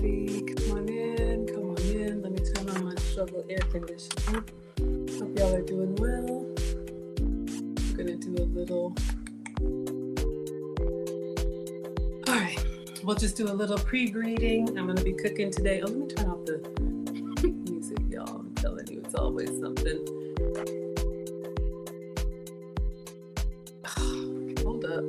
everybody. Come on in, come on in. Let me turn on my struggle air conditioning. Hope y'all are doing well. I'm gonna do a little, all right, we'll just do a little pre-greeting. I'm gonna be cooking today. Oh, let me turn off the music, y'all. I'm telling you, it's always something. Hold up.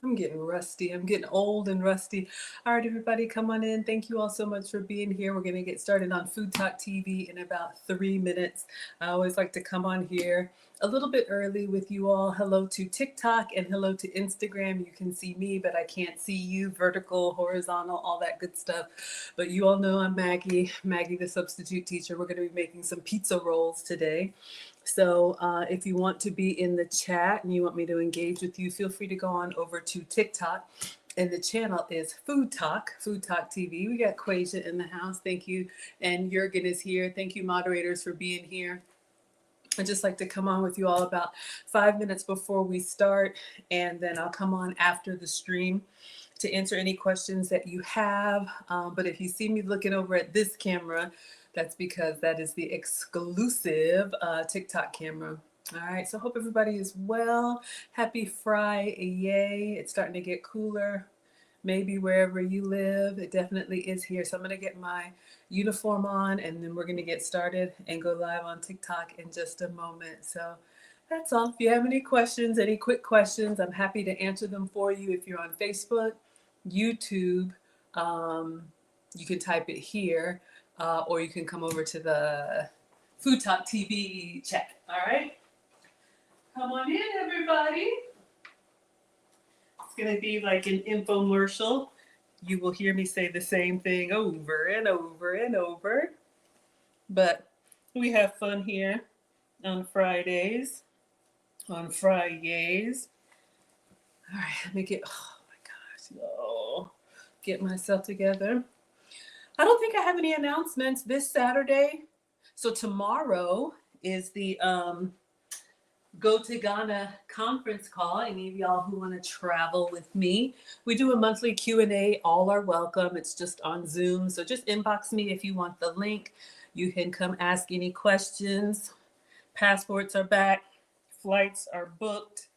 I'm getting rusty. I'm getting old and rusty. All right, everybody, come on in. Thank you all so much for being here. We're going to get started on Food Talk TV in about 3 minutes. I always like to come on here a little bit early with you all. Hello to TikTok and hello to Instagram. You can see me, but I can't see you. Vertical, horizontal, all that good stuff. But you all know I'm Maggie, the substitute teacher. We're going to be making some pizza rolls today. So if you want to be in the chat and you want me to engage with you, feel free to go on over to TikTok. And the channel is Food Talk TV. We got Quasia in the house. Thank you. And Jurgen is here. Thank you, moderators, for being here. I'd just like to come on with you all about 5 minutes before we start. And then I'll come on after the stream to answer any questions that you have. But if you see me looking over at this camera, that's because that is the exclusive TikTok camera. All right, so hope everybody is well. Happy Friday. It's starting to get cooler, maybe wherever you live. It definitely is here. So I'm going to get my uniform on, and then we're going to get started and go live on TikTok in just a moment. So that's all. If you have any questions, any quick questions, I'm happy to answer them for you. If you're on Facebook, YouTube, you can type it here. Or you can come over to the Food Talk TV chat. All right? Come on in, everybody. It's going to be like an infomercial. You will hear me say the same thing over and over and over. But we have fun here on Fridays. All right, let me get, oh my gosh, get myself together. I don't think I have any announcements this Saturday. So tomorrow is the Go to Ghana conference call. Any of y'all who want to travel with me, we do a monthly Q&A. All are welcome. It's just on Zoom. So just inbox me if you want the link. You can come ask any questions. Passports are back. Flights are booked.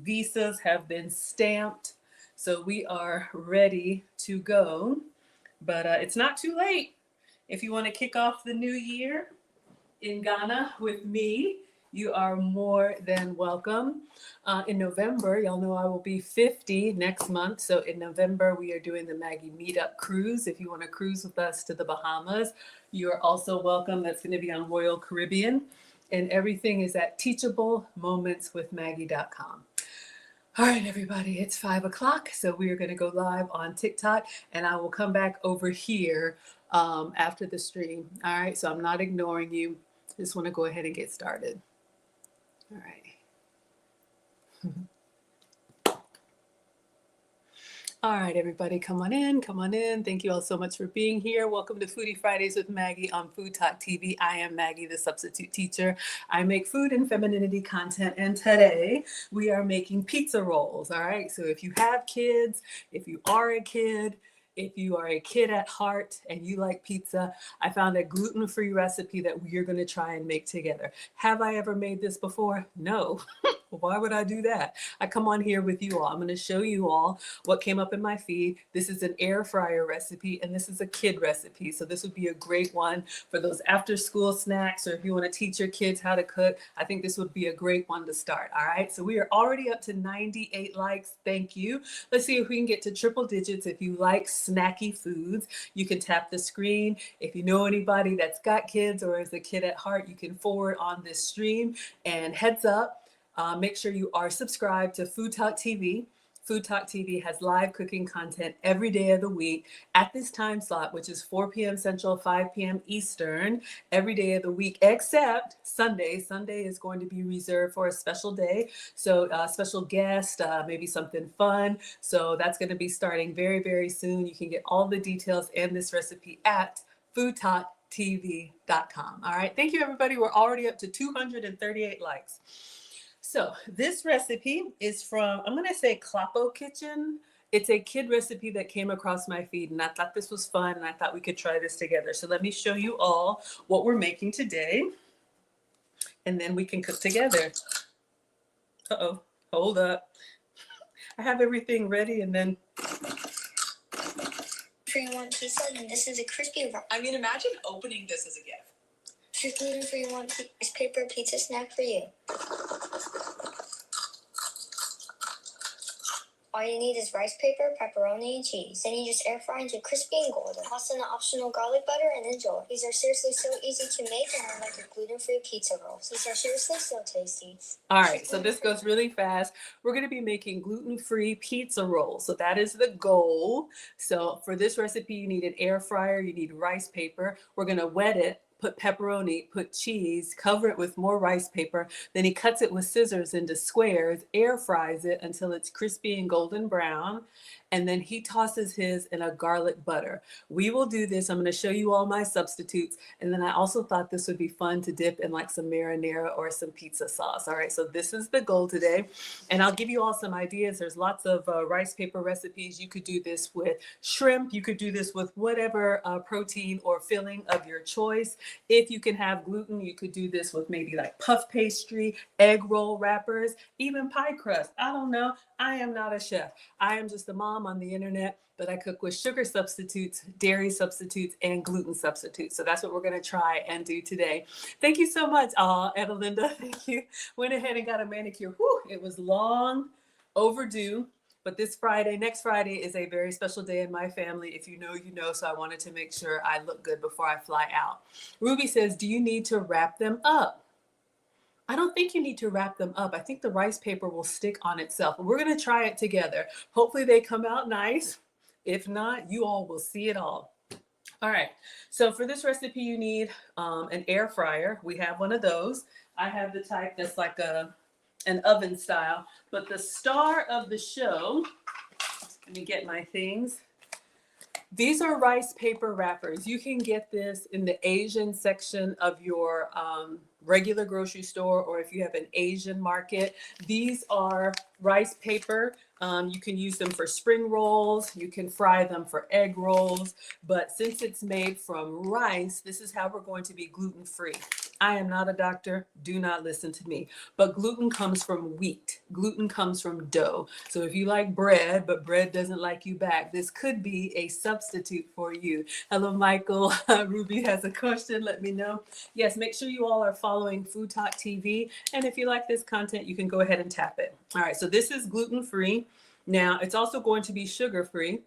Visas have been stamped. So we are ready to go. But it's not too late. If you want to kick off the new year in Ghana with me, you are more than welcome. In November, y'all know I will be 50 next month. So in November, we are doing the Maggie Meetup Cruise. If you want to cruise with us to the Bahamas, you are also welcome. That's going to be on Royal Caribbean. And everything is at teachablemomentswithmaggie.com. All right, everybody, it's 5 o'clock. So we are going to go live on TikTok, and I will come back over here after the stream. All right, so I'm not ignoring you. Just want to go ahead and get started. All right. All right, everybody, come on in, come on in. Thank you all so much for being here. Welcome to Foodie Fridays with Maggie on Food Talk TV. I am Maggie, the substitute teacher. I make food and femininity content, and today we are making pizza rolls, all right? So if you have kids, if you are a kid, if you are a kid at heart and you like pizza, I found a gluten-free recipe that we're going to try and make together. Have I ever made this before? No. Why would I do that? I come on here with you all. I'm going to show you all what came up in my feed. This is an air fryer recipe, and this is a kid recipe. So this would be a great one for those after school snacks, or if you want to teach your kids how to cook. I think this would be a great one to start. All right. So we are already up to 98 likes. Thank you. Let's see if we can get to triple digits. If you like snacky foods, you can tap the screen. If you know anybody that's got kids or is a kid at heart, you can forward on this stream. And heads up, make sure you are subscribed to Food Talk TV. Food Talk TV has live cooking content every day of the week at this time slot, which is 4 p.m. Central, 5 p.m. Eastern, every day of the week, except Sunday. Sunday is going to be reserved for a special day. So a special guest, maybe something fun. So that's going to be starting very, very soon. You can get all the details and this recipe at foodtalktv.com. All right. Thank you, everybody. We're already up to 238 likes. So this recipe is from, I'm going to say Kloppo Kitchen. It's a kid recipe that came across my feed, and I thought this was fun, and I thought we could try this together. So let me show you all what we're making today, and then we can cook together. Uh-oh, hold up. I have everything ready, and then... Free one pizza, and this is a crispy. I mean, imagine opening this as a gift. For gluten-free one piece paper pizza snack for you. All you need is rice paper, pepperoni, and cheese. Then you just air fry into crispy and golden. Toss in the optional garlic butter and enjoy. These are seriously so easy to make and are like a gluten-free pizza rolls. These are seriously so tasty. All right, so this goes really fast. We're going to be making gluten-free pizza rolls. So that is the goal. So for this recipe, you need an air fryer, you need rice paper. We're going to wet it, put pepperoni, put cheese, cover it with more rice paper. Then he cuts it with scissors into squares, air fries it until it's crispy and golden brown. And then he tosses his in a garlic butter. We will do this. I'm going to show you all my substitutes. And then I also thought this would be fun to dip in like some marinara or some pizza sauce. All right, so this is the goal today. And I'll give you all some ideas. There's lots of rice paper recipes. You could do this with shrimp. You could do this with whatever protein or filling of your choice. If you can have gluten, you could do this with maybe like puff pastry, egg roll wrappers, even pie crust. I don't know. I am not a chef. I am just a mom on the internet, but I cook with sugar substitutes, dairy substitutes, and gluten substitutes. So that's what we're going to try and do today. Thank you so much, Edelinda. Thank you. Went ahead and got a manicure. Whew, it was long overdue. But this Friday, next Friday, is a very special day in my family. If you know, you know. So I wanted to make sure I look good before I fly out. Ruby says, do you need to wrap them up? I don't think you need to wrap them up. I think the rice paper will stick on itself. We're going to try it together. Hopefully they come out nice. If not, you all will see it all. All right. So for this recipe, you need an air fryer. We have one of those. I have the type that's like an oven style. But the star of the show, let me get my things. These are rice paper wrappers. You can get this in the Asian section of your regular grocery store, or if you have an Asian market. These are rice paper. You can use them for spring rolls. You can fry them for egg rolls. But since it's made from rice, this is how we're going to be gluten-free. I am not a doctor. Do not listen to me. But gluten comes from wheat. Gluten comes from dough. So if you like bread, but bread doesn't like you back, this could be a substitute for you. Hello, Michael. Ruby has a question. Let me know. Yes, make sure you all are following Food Talk TV. And if you like this content, you can go ahead and tap it. All right, so this is gluten-free. Now, it's also going to be sugar-free.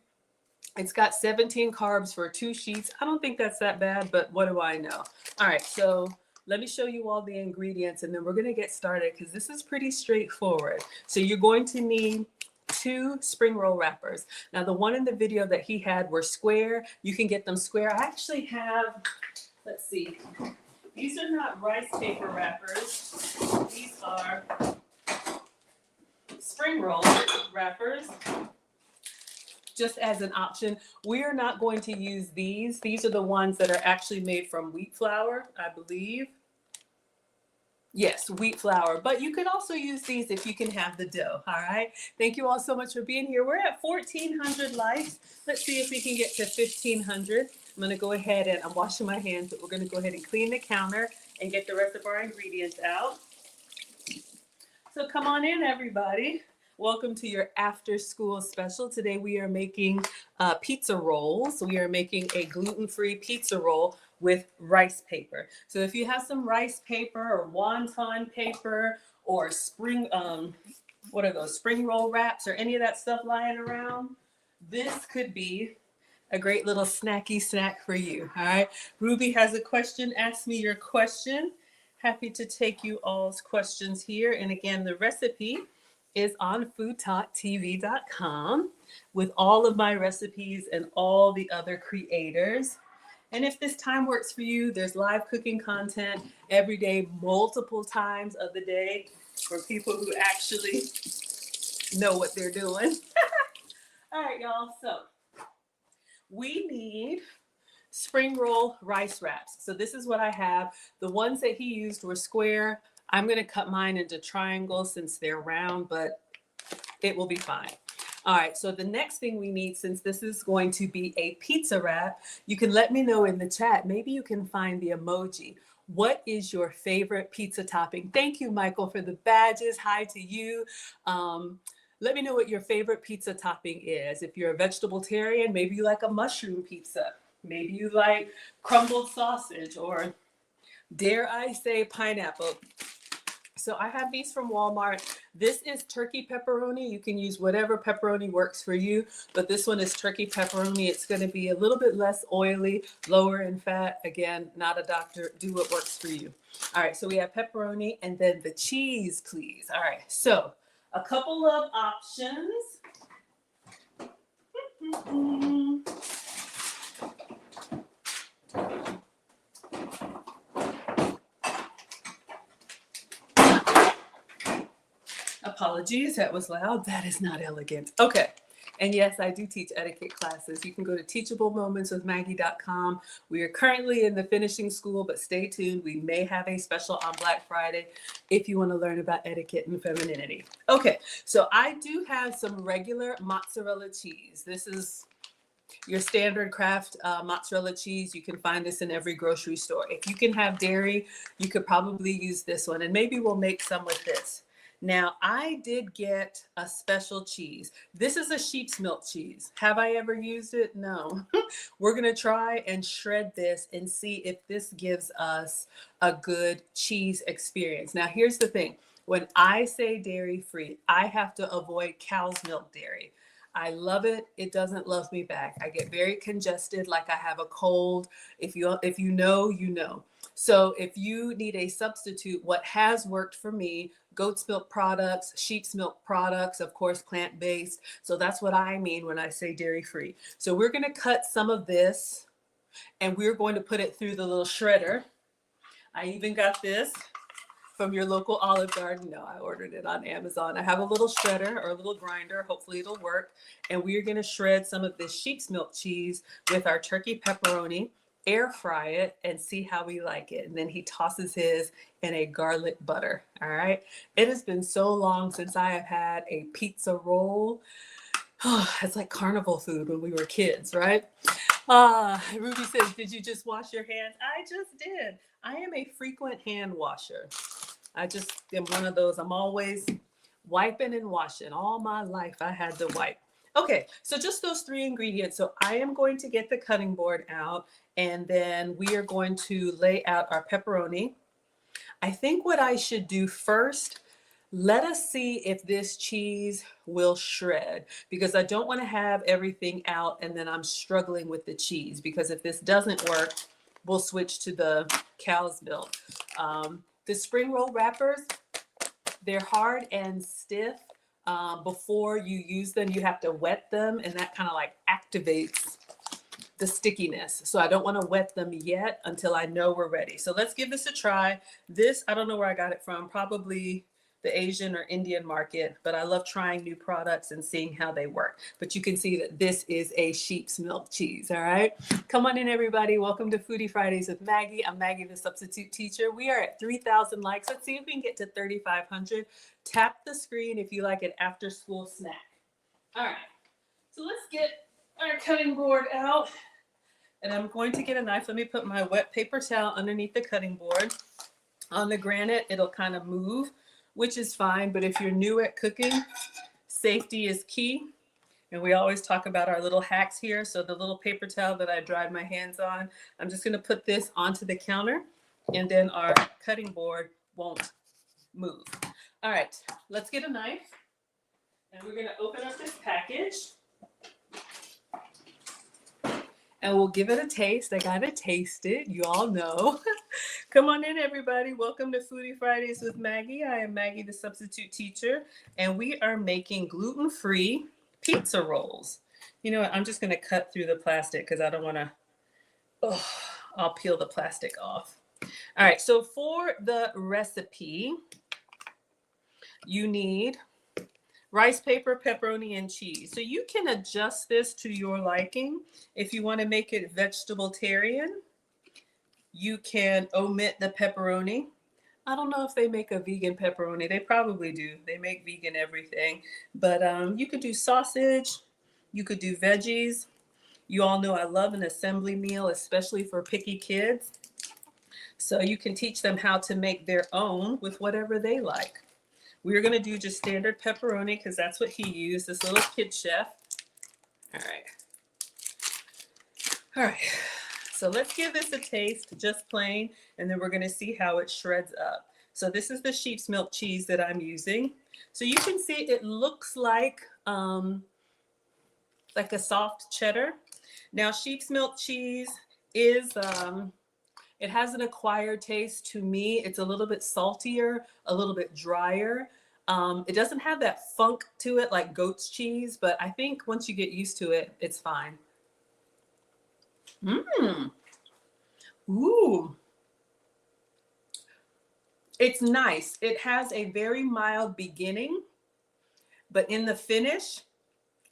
It's got 17 carbs for 2 sheets. I don't think that's that bad, but what do I know? All right, so let me show you all the ingredients, and then we're going to get started because this is pretty straightforward. So you're going to need 2 spring roll wrappers. Now, the one in the video that he had were square. You can get them square. I actually have, let's see. These are not rice paper wrappers. These are spring roll wrappers, just as an option. We are not going to use these. These are the ones that are actually made from wheat flour, I believe. Yes, wheat flour. But you could also use these if you can have the dough. All right. Thank you all so much for being here. We're at 1,400 likes. Let's see if we can get to 1,500. I'm going to go ahead and I'm washing my hands, but we're going to go ahead and clean the counter and get the rest of our ingredients out. So come on in, everybody. Welcome to your after school special. Today we are making pizza rolls. We are making a gluten-free pizza roll with rice paper. So if you have some rice paper or wonton paper or spring, what are those, spring roll wraps or any of that stuff lying around, this could be a great little snacky snack for you. All right. Ruby has a question. Ask me your question. Happy to take you all's questions here. And again, the recipe is on foodtalktv.com with all of my recipes and all the other creators. And if this time works for you, there's live cooking content every day, multiple times of the day for people who actually know what they're doing. All right, y'all. So we need spring roll rice wraps. So this is what I have. The ones that he used were square. I'm going to cut mine into triangles since they're round, but it will be fine. All right, so the next thing we need, since this is going to be a pizza wrap, you can let me know in the chat. Maybe you can find the emoji. What is your favorite pizza topping? Thank you, Michael, for the badges. Hi to you. Let me know what your favorite pizza topping is. If you're a vegetarian, maybe you like a mushroom pizza. Maybe you like crumbled sausage, or dare I say pineapple. So I have these from Walmart. This is turkey pepperoni. You can use whatever pepperoni works for you, but this one is turkey pepperoni. It's going to be a little bit less oily, lower in fat. Again, not a doctor. Do what works for you. All right, so we have pepperoni and then the cheese, please. All right, so a couple of options. Apologies, that was loud. That is not elegant. Okay. And yes, I do teach etiquette classes. You can go to teachablemomentswithmaggie.com. We are currently in the finishing school, but stay tuned. We may have a special on Black Friday if you want to learn about etiquette and femininity. Okay, so I do have some regular mozzarella cheese. This is your standard Kraft mozzarella cheese. You can find this in every grocery store. If you can have dairy, you could probably use this one, and maybe we'll make some with this. Now, I did get a special cheese. This is a sheep's milk cheese. Have I ever used it? No. We're going to try and shred this and see if this gives us a good cheese experience. Now, here's the thing. When I say dairy-free, I have to avoid cow's milk dairy. I love it. It doesn't love me back. I get very congested, like I have a cold. If you know, you know. So if you need a substitute, what has worked for me, goat's milk products, sheep's milk products, of course, plant-based. So that's what I mean when I say dairy-free. So we're going to cut some of this and we're going to put it through the little shredder. I even got this from your local Olive Garden. No, I ordered it on Amazon. I have a little shredder or a little grinder. Hopefully it'll work. And we're going to shred some of this sheep's milk cheese with our turkey pepperoni, air fry it, and see how we like it. And then he tosses his in a garlic butter. All right. It has been so long since I have had a pizza roll. It's like carnival food when we were kids, right? Ruby says, did you just wash your hands? I just did. I am a frequent hand washer. I just am one of those. I'm always wiping and washing. All my life I had to wipe. Okay, so just those three ingredients. So I am going to get the cutting board out, and then we are going to lay out our pepperoni. I think what I should do first, let us see if this cheese will shred, because I don't want to have everything out and then I'm struggling with the cheese, because if this doesn't work, we'll switch to the cow's milk. The spring roll wrappers, they're hard and stiff. Before you use them, you have to wet them, and that kind of like activates the stickiness. So I don't want to wet them yet until I know we're ready. So let's give this a try. This, I don't know where I got it from, probably the Asian or Indian market, but I love trying new products and seeing how they work. But you can see that this is a sheep's milk cheese, all right? Come on in, everybody. Welcome to Foodie Fridays with Maggie. I'm Maggie, the substitute teacher. We are at 3,000 likes. Let's see if we can get to 3,500. Tap the screen if you like an after-school snack. All right, so let's get our cutting board out. And I'm going to get a knife. Let me put my wet paper towel underneath the cutting board. On the granite, it'll kind of move, which is fine. But if you're new at cooking, safety is key. And we always talk about our little hacks here. So the little paper towel that I dried my hands on, I'm just going to put this onto the counter, and then our cutting board won't move. All right, let's get a knife. And we're going to open up this package. And we'll give it a taste. I gotta taste it. You all know. Come on in, everybody. Welcome to Foodie Fridays with Maggie. I am Maggie, the substitute teacher, and we are making gluten-free pizza rolls. You know what? I'm just gonna cut through the plastic because I don't want to. I'll peel the plastic off. All right. So for the recipe, you need rice paper, pepperoni, and cheese. So you can adjust this to your liking. If you want to make it vegetarian, you can omit the pepperoni. I don't know if they make a vegan pepperoni. They probably do. They make vegan everything. But you could do sausage. You could do veggies. You all know I love an assembly meal, especially for picky kids. So you can teach them how to make their own with whatever they like. We're going to do just standard pepperoni because that's what he used, this little kid chef. All right. All right. So let's give this a taste, just plain, and then we're going to see how it shreds up. So this is the sheep's milk cheese that I'm using. So you can see it looks like a soft cheddar. Now, sheep's milk cheese is it has an acquired taste to me. It's a little bit saltier, a little bit drier. It doesn't have that funk to it like goat's cheese, but I think once you get used to it, it's fine. Mmm. Ooh. It's nice. It has a very mild beginning, but in the finish,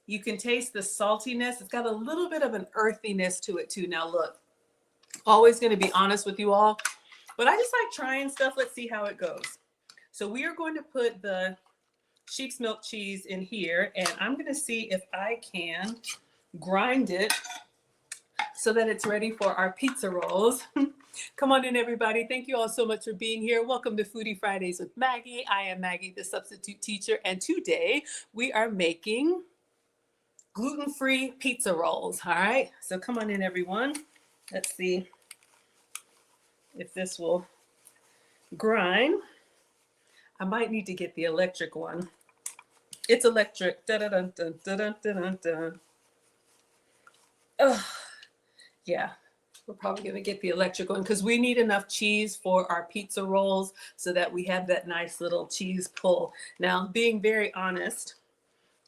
you can taste the saltiness. It's got a little bit of an earthiness to it too. Now look, always going to be honest with you all, but I just like trying stuff. Let's see how it goes. So we are going to put the sheep's milk cheese in here, and I'm going to see if I can grind it so that it's ready for our pizza rolls. Come on in, everybody. Thank you all so much for being here. Welcome to Foodie Fridays with Maggie. I am Maggie, the substitute teacher, and today we are making gluten-free pizza rolls. All right, so come on in, everyone. Let's see if this will grind. I might need to get the electric one. It's electric. Da-da-dun-dun-dun-dun-dun-dun. Oh, yeah. We're probably going to get the electric one because we need enough cheese for our pizza rolls so that we have that nice little cheese pull. Now, being very honest,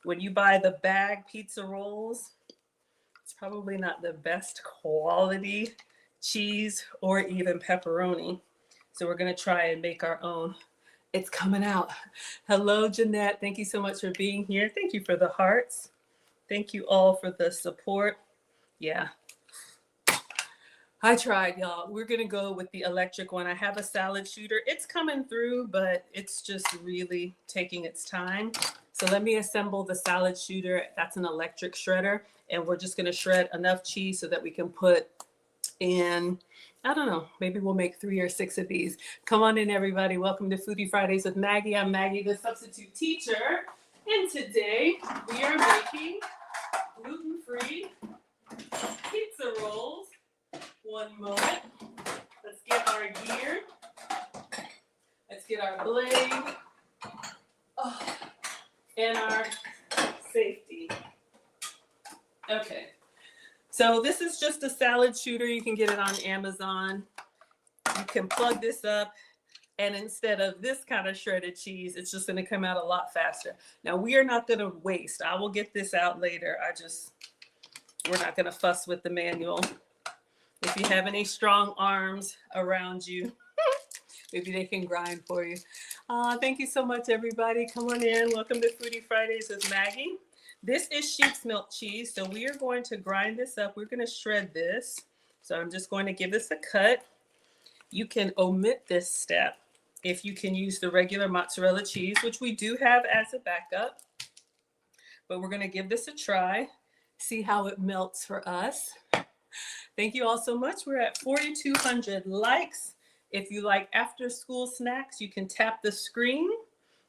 when you buy the bag pizza rolls, it's probably not the best quality cheese or even pepperoni. So we're going to try and make our own. It's coming out. Hello, Jeanette. Thank you so much for being here. Thank you for the hearts. Thank you all for the support. Yeah. I tried, y'all. We're going to go with the electric one. I have a salad shooter. It's coming through, but it's just really taking its time. So let me assemble the salad shooter. That's an electric shredder. And we're just going to shred enough cheese so that we can put in, I don't know, maybe we'll make 3 or 6 of these. Come on in, everybody. Welcome to Foodie Fridays with Maggie. I'm Maggie, the substitute teacher. And today we are making gluten-free pizza rolls. One moment. Let's get our gear. Let's get our blade. Oh, and our safety. Okay. So this is just a salad shooter. You can get it on Amazon. You can plug this up, and instead of this kind of shredded cheese, it's just going to come out a lot faster. Now, we are not going to waste. I will get this out later. We're not going to fuss with the manual. If you have any strong arms around you, maybe they can grind for you. Thank you so much, everybody. Come on in. Welcome to Foodie Fridays with Maggie. This is sheep's milk cheese, so we are going to grind this up. We're going to shred this. So I'm just going to give this a cut. You can omit this step if you can use the regular mozzarella cheese, which we do have as a backup. But we're going to give this a try, see how it melts for us. Thank you all so much. We're at 4,200 likes. If you like after school snacks, you can tap the screen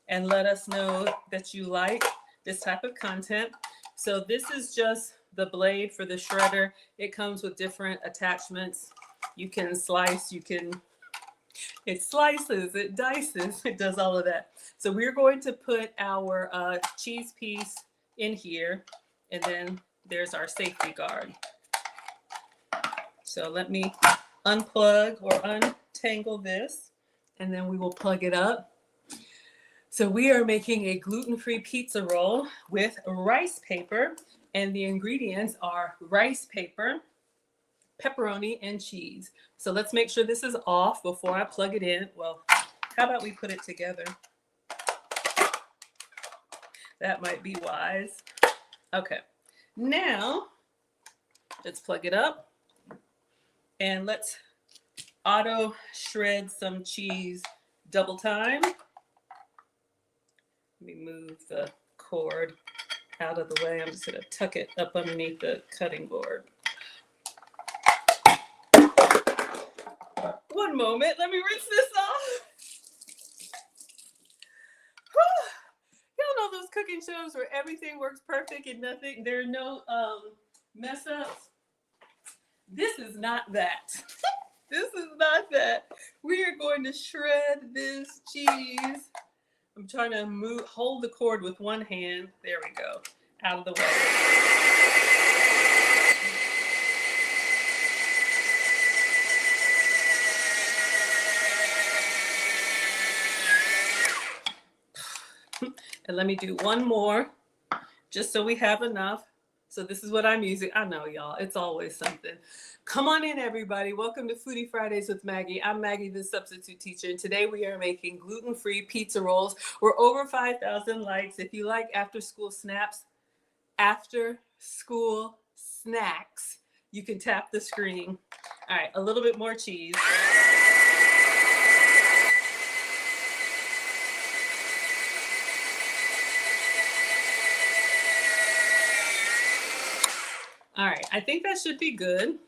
and let us know that you like this type of content. So this is just the blade for the shredder. It comes with different attachments. You can slice, it slices, it dices, it does all of that. So we're going to put our cheese piece in here, and then there's our safety guard. So let me unplug or untangle this, and then we will plug it up. So we are making a gluten-free pizza roll with rice paper, and the ingredients are rice paper, pepperoni, and cheese. So let's make sure this is off before I plug it in. Well, how about we put it together? That might be wise. Okay, now let's plug it up. And let's auto shred some cheese double time. Let me move the cord out of the way. I'm just going to tuck it up underneath the cutting board. One moment, let me rinse this off. Y'all know those cooking shows where everything works perfect and there are no mess ups? This is not that. This is not that. We are going to shred this cheese. I'm trying to hold the cord with one hand. There we go. Out of the way. And let me do one more, just so we have enough. So this is what I'm using. I know, y'all, it's always something. Come on in, everybody. Welcome to Foodie Fridays with Maggie. I'm Maggie, the substitute teacher, and today we are making gluten-free pizza rolls. We're over 5,000 likes. If you like after-school snacks, you can tap the screen. All right, a little bit more cheese. All right, I think that should be good.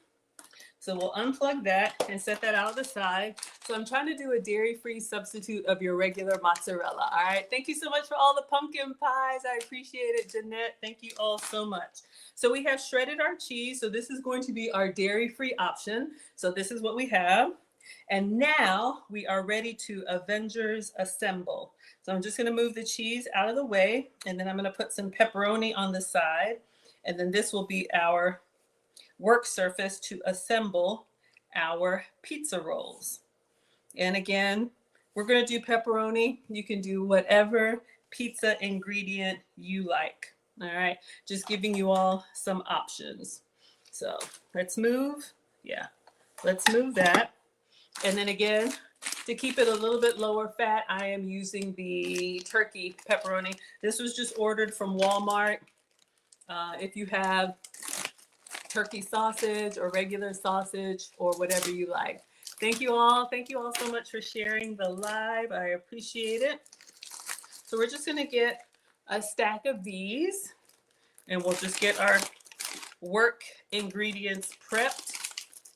So we'll unplug that and set that out of the side. So I'm trying to do a dairy-free substitute of your regular mozzarella. All right, thank you so much for all the pumpkin pies. I appreciate it, Jeanette. Thank you all so much. So we have shredded our cheese. So this is going to be our dairy-free option. So this is what we have. And now we are ready to Avengers assemble. So I'm just gonna move the cheese out of the way, and then I'm gonna put some pepperoni on the side. And then this will be our work surface to assemble our pizza rolls. And again, we're going to do pepperoni. You can do whatever pizza ingredient you like. All right, just giving you all some options. So let's move. Yeah, let's move that. And then again, to keep it a little bit lower fat, I am using the turkey pepperoni. This was just ordered from Walmart. If you have turkey sausage or regular sausage or whatever you like. Thank you all. Thank you all so much for sharing the live. I appreciate it. So we're just going to get a stack of these, and we'll just get our work ingredients prepped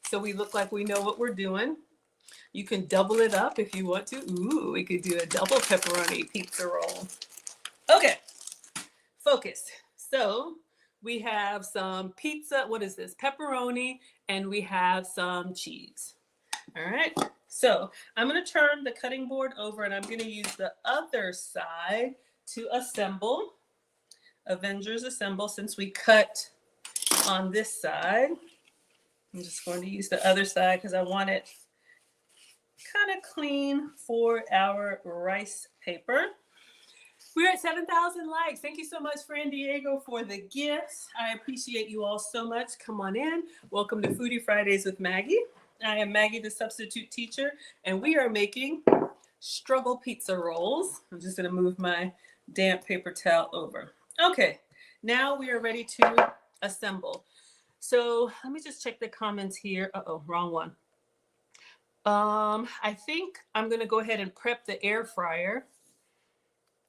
so we look like we know what we're doing. You can double it up if you want to. Ooh, we could do a double pepperoni pizza roll. Okay, focus. So we have some pizza, what is this? Pepperoni, and we have some cheese. All right, so I'm gonna turn the cutting board over and I'm gonna use the other side to assemble. Avengers assemble, since we cut on this side. I'm just going to use the other side because I want it kind of clean for our rice paper. We're at 7,000 likes. Thank you so much, Fran Diego, for the gifts. I appreciate you all so much. Come on in. Welcome to Foodie Fridays with Maggie. I am Maggie, the substitute teacher, and we are making struggle pizza rolls. I'm just going to move my damp paper towel over. Okay, now we are ready to assemble. So let me just check the comments here. Uh-oh, wrong one. I think I'm going to go ahead and prep the air fryer.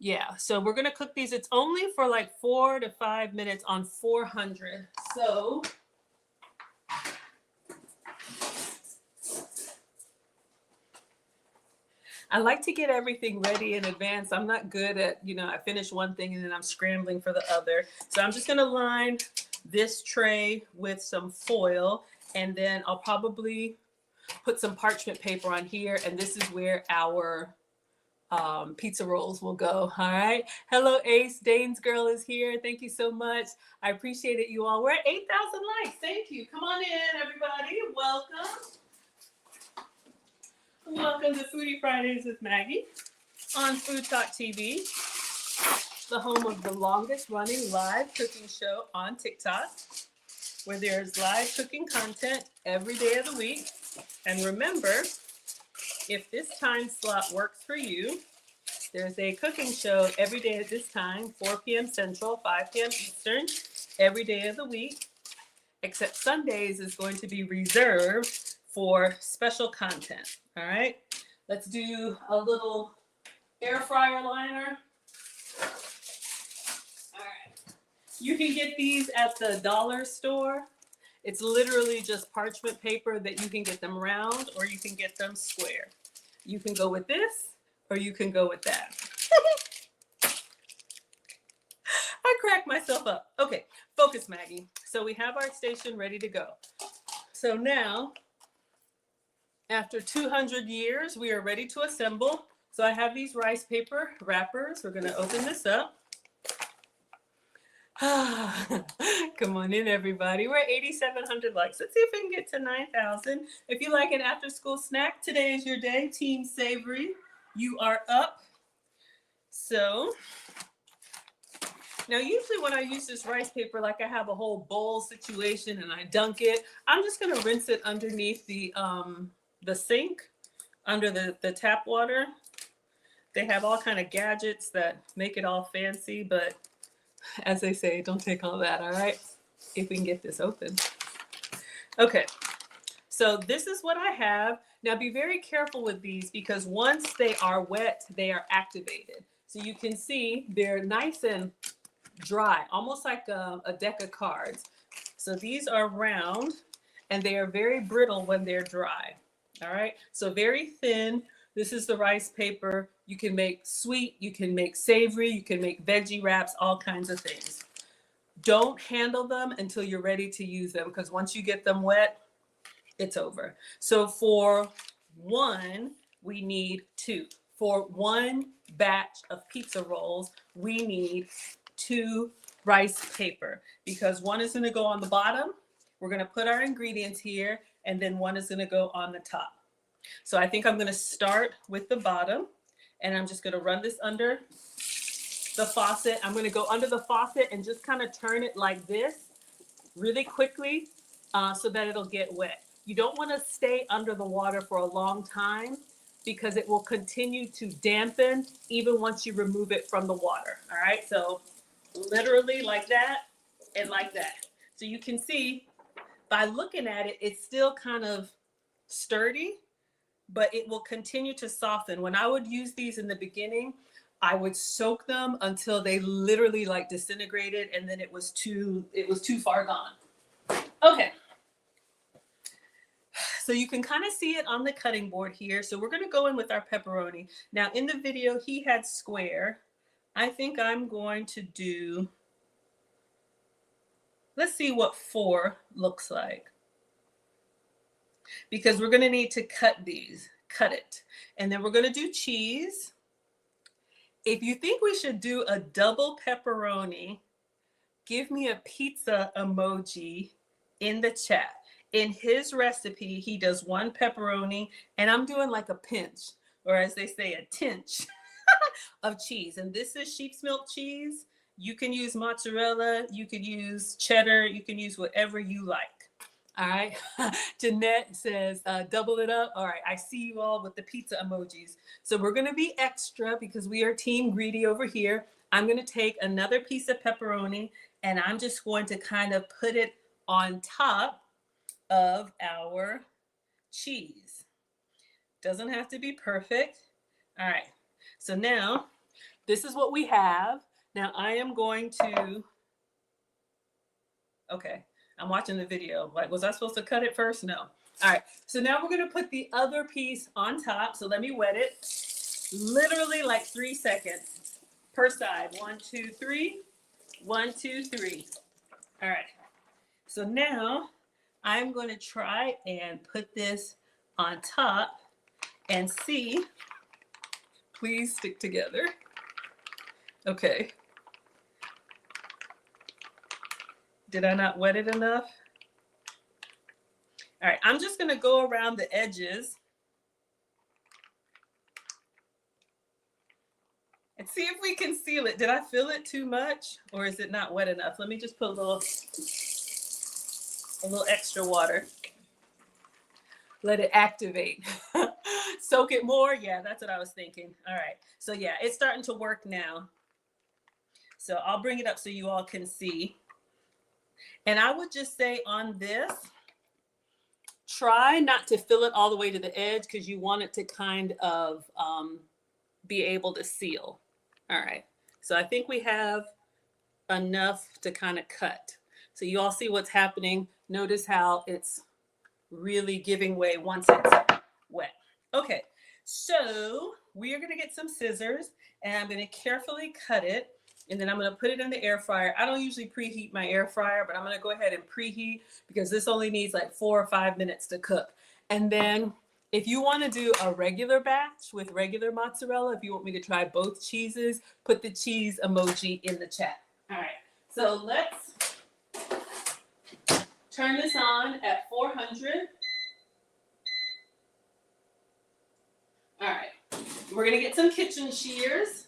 Yeah, so we're gonna cook these. It's only for like 4 to 5 minutes on 400. So I like to get everything ready in advance. I'm not good at, I finish one thing and then I'm scrambling for the other. So I'm just gonna line this tray with some foil, and then I'll probably put some parchment paper on here, and this is where our pizza rolls will go. All right. Hello, Ace. Dane's girl is here. Thank you so much. I appreciate it, you all. We're at 8,000 likes. Thank you. Come on in, everybody. Welcome. Welcome to Foodie Fridays with Maggie on Food Talk TV, the home of the longest running live cooking show on TikTok, where there's live cooking content every day of the week. And remember, if this time slot works for you, there's a cooking show every day at this time, 4 p.m. Central, 5 p.m. Eastern, every day of the week, except Sundays is going to be reserved for special content. All right, Let's do a little air fryer liner. All right. You can get these at the dollar store. It's literally just parchment paper that you can get them round or you can get them square. You can go with this or you can go with that. I cracked myself up. Okay, focus, Maggie. So we have our station ready to go. So now, after 200 years, we are ready to assemble. So I have these rice paper wrappers. We're going to open this up. Come on in, everybody. We're at 8,700 likes. Let's see if we can get to 9,000. If you like an after-school snack, today is your day. Team Savory, you are up. So now, usually when I use this rice paper, like I have a whole bowl situation and I dunk it, I'm just going to rinse it underneath the sink, under the tap water. They have all kind of gadgets that make it all fancy, but as they say, don't take all that, all right? If we can get this open. Okay, so this is what I have. Now be very careful with these because once they are wet, they are activated. So you can see they're nice and dry, almost like a deck of cards. So these are round and they are very brittle when they're dry. All right, so very thin. This is the rice paper. You can make sweet, you can make savory, you can make veggie wraps, all kinds of things. Don't handle them until you're ready to use them because once you get them wet, it's over. So for one, we need 2. For one batch of pizza rolls, we need 2 rice paper because one is going to go on the bottom. We're going to put our ingredients here and then one is going to go on the top. So I think I'm going to start with the bottom and I'm just going to run this under the faucet. I'm going to go under the faucet and just kind of turn it like this really quickly so that it'll get wet. You don't want to stay under the water for a long time because it will continue to dampen even once you remove it from the water. All right, so literally like that and like that. So you can see by looking at it, it's still kind of sturdy, but it will continue to soften. When I would use these in the beginning, I would soak them until they literally like disintegrated and then it was too far gone. Okay. So you can kind of see it on the cutting board here. So we're going to go in with our pepperoni. Now in the video, he had square. I think I'm going to do, let's see what 4 looks like. Because we're going to need to cut it. And then we're going to do cheese. If you think we should do a double pepperoni, give me a pizza emoji in the chat. In his recipe, he does 1 pepperoni, and I'm doing like a pinch, or as they say, a tinch of cheese. And this is sheep's milk cheese. You can use mozzarella, you could use cheddar, you can use whatever you like. All right. Jeanette says, double it up. All right. I see you all with the pizza emojis. So we're going to be extra because we are team greedy over here. I'm going to take another piece of pepperoni and I'm just going to kind of put it on top of our cheese. Doesn't have to be perfect. All right. So now this is what we have. Now I am going to, okay. I'm watching the video. Like, was I supposed to cut it first? No. All right. So now we're going to put the other piece on top. So let me wet it. Literally like 3 seconds per side. 1, 2, 3. 1, 2, 3. All right. So now I'm going to try and put this on top and see. Please stick together. Okay. Did I not wet it enough? All right, I'm just gonna go around the edges and see if we can seal it. Did I fill it too much or is it not wet enough? Let me just put a little extra water. Let it activate. Soak it more. Yeah, that's what I was thinking. All right, so yeah, it's starting to work now. So I'll bring it up so you all can see. And I would just say on this, try not to fill it all the way to the edge because you want it to kind of be able to seal. All right, so I think we have enough to kind of cut. So you all see what's happening. Notice how it's really giving way once it's wet. Okay, so we are gonna get some scissors and I'm gonna carefully cut it, and then I'm gonna put it in the air fryer. I don't usually preheat my air fryer, but I'm gonna go ahead and preheat because this only needs like 4 or 5 minutes to cook. And then if you wanna do a regular batch with regular mozzarella, if you want me to try both cheeses, put the cheese emoji in the chat. All right, so let's turn this on at 400. All right, we're gonna get some kitchen shears.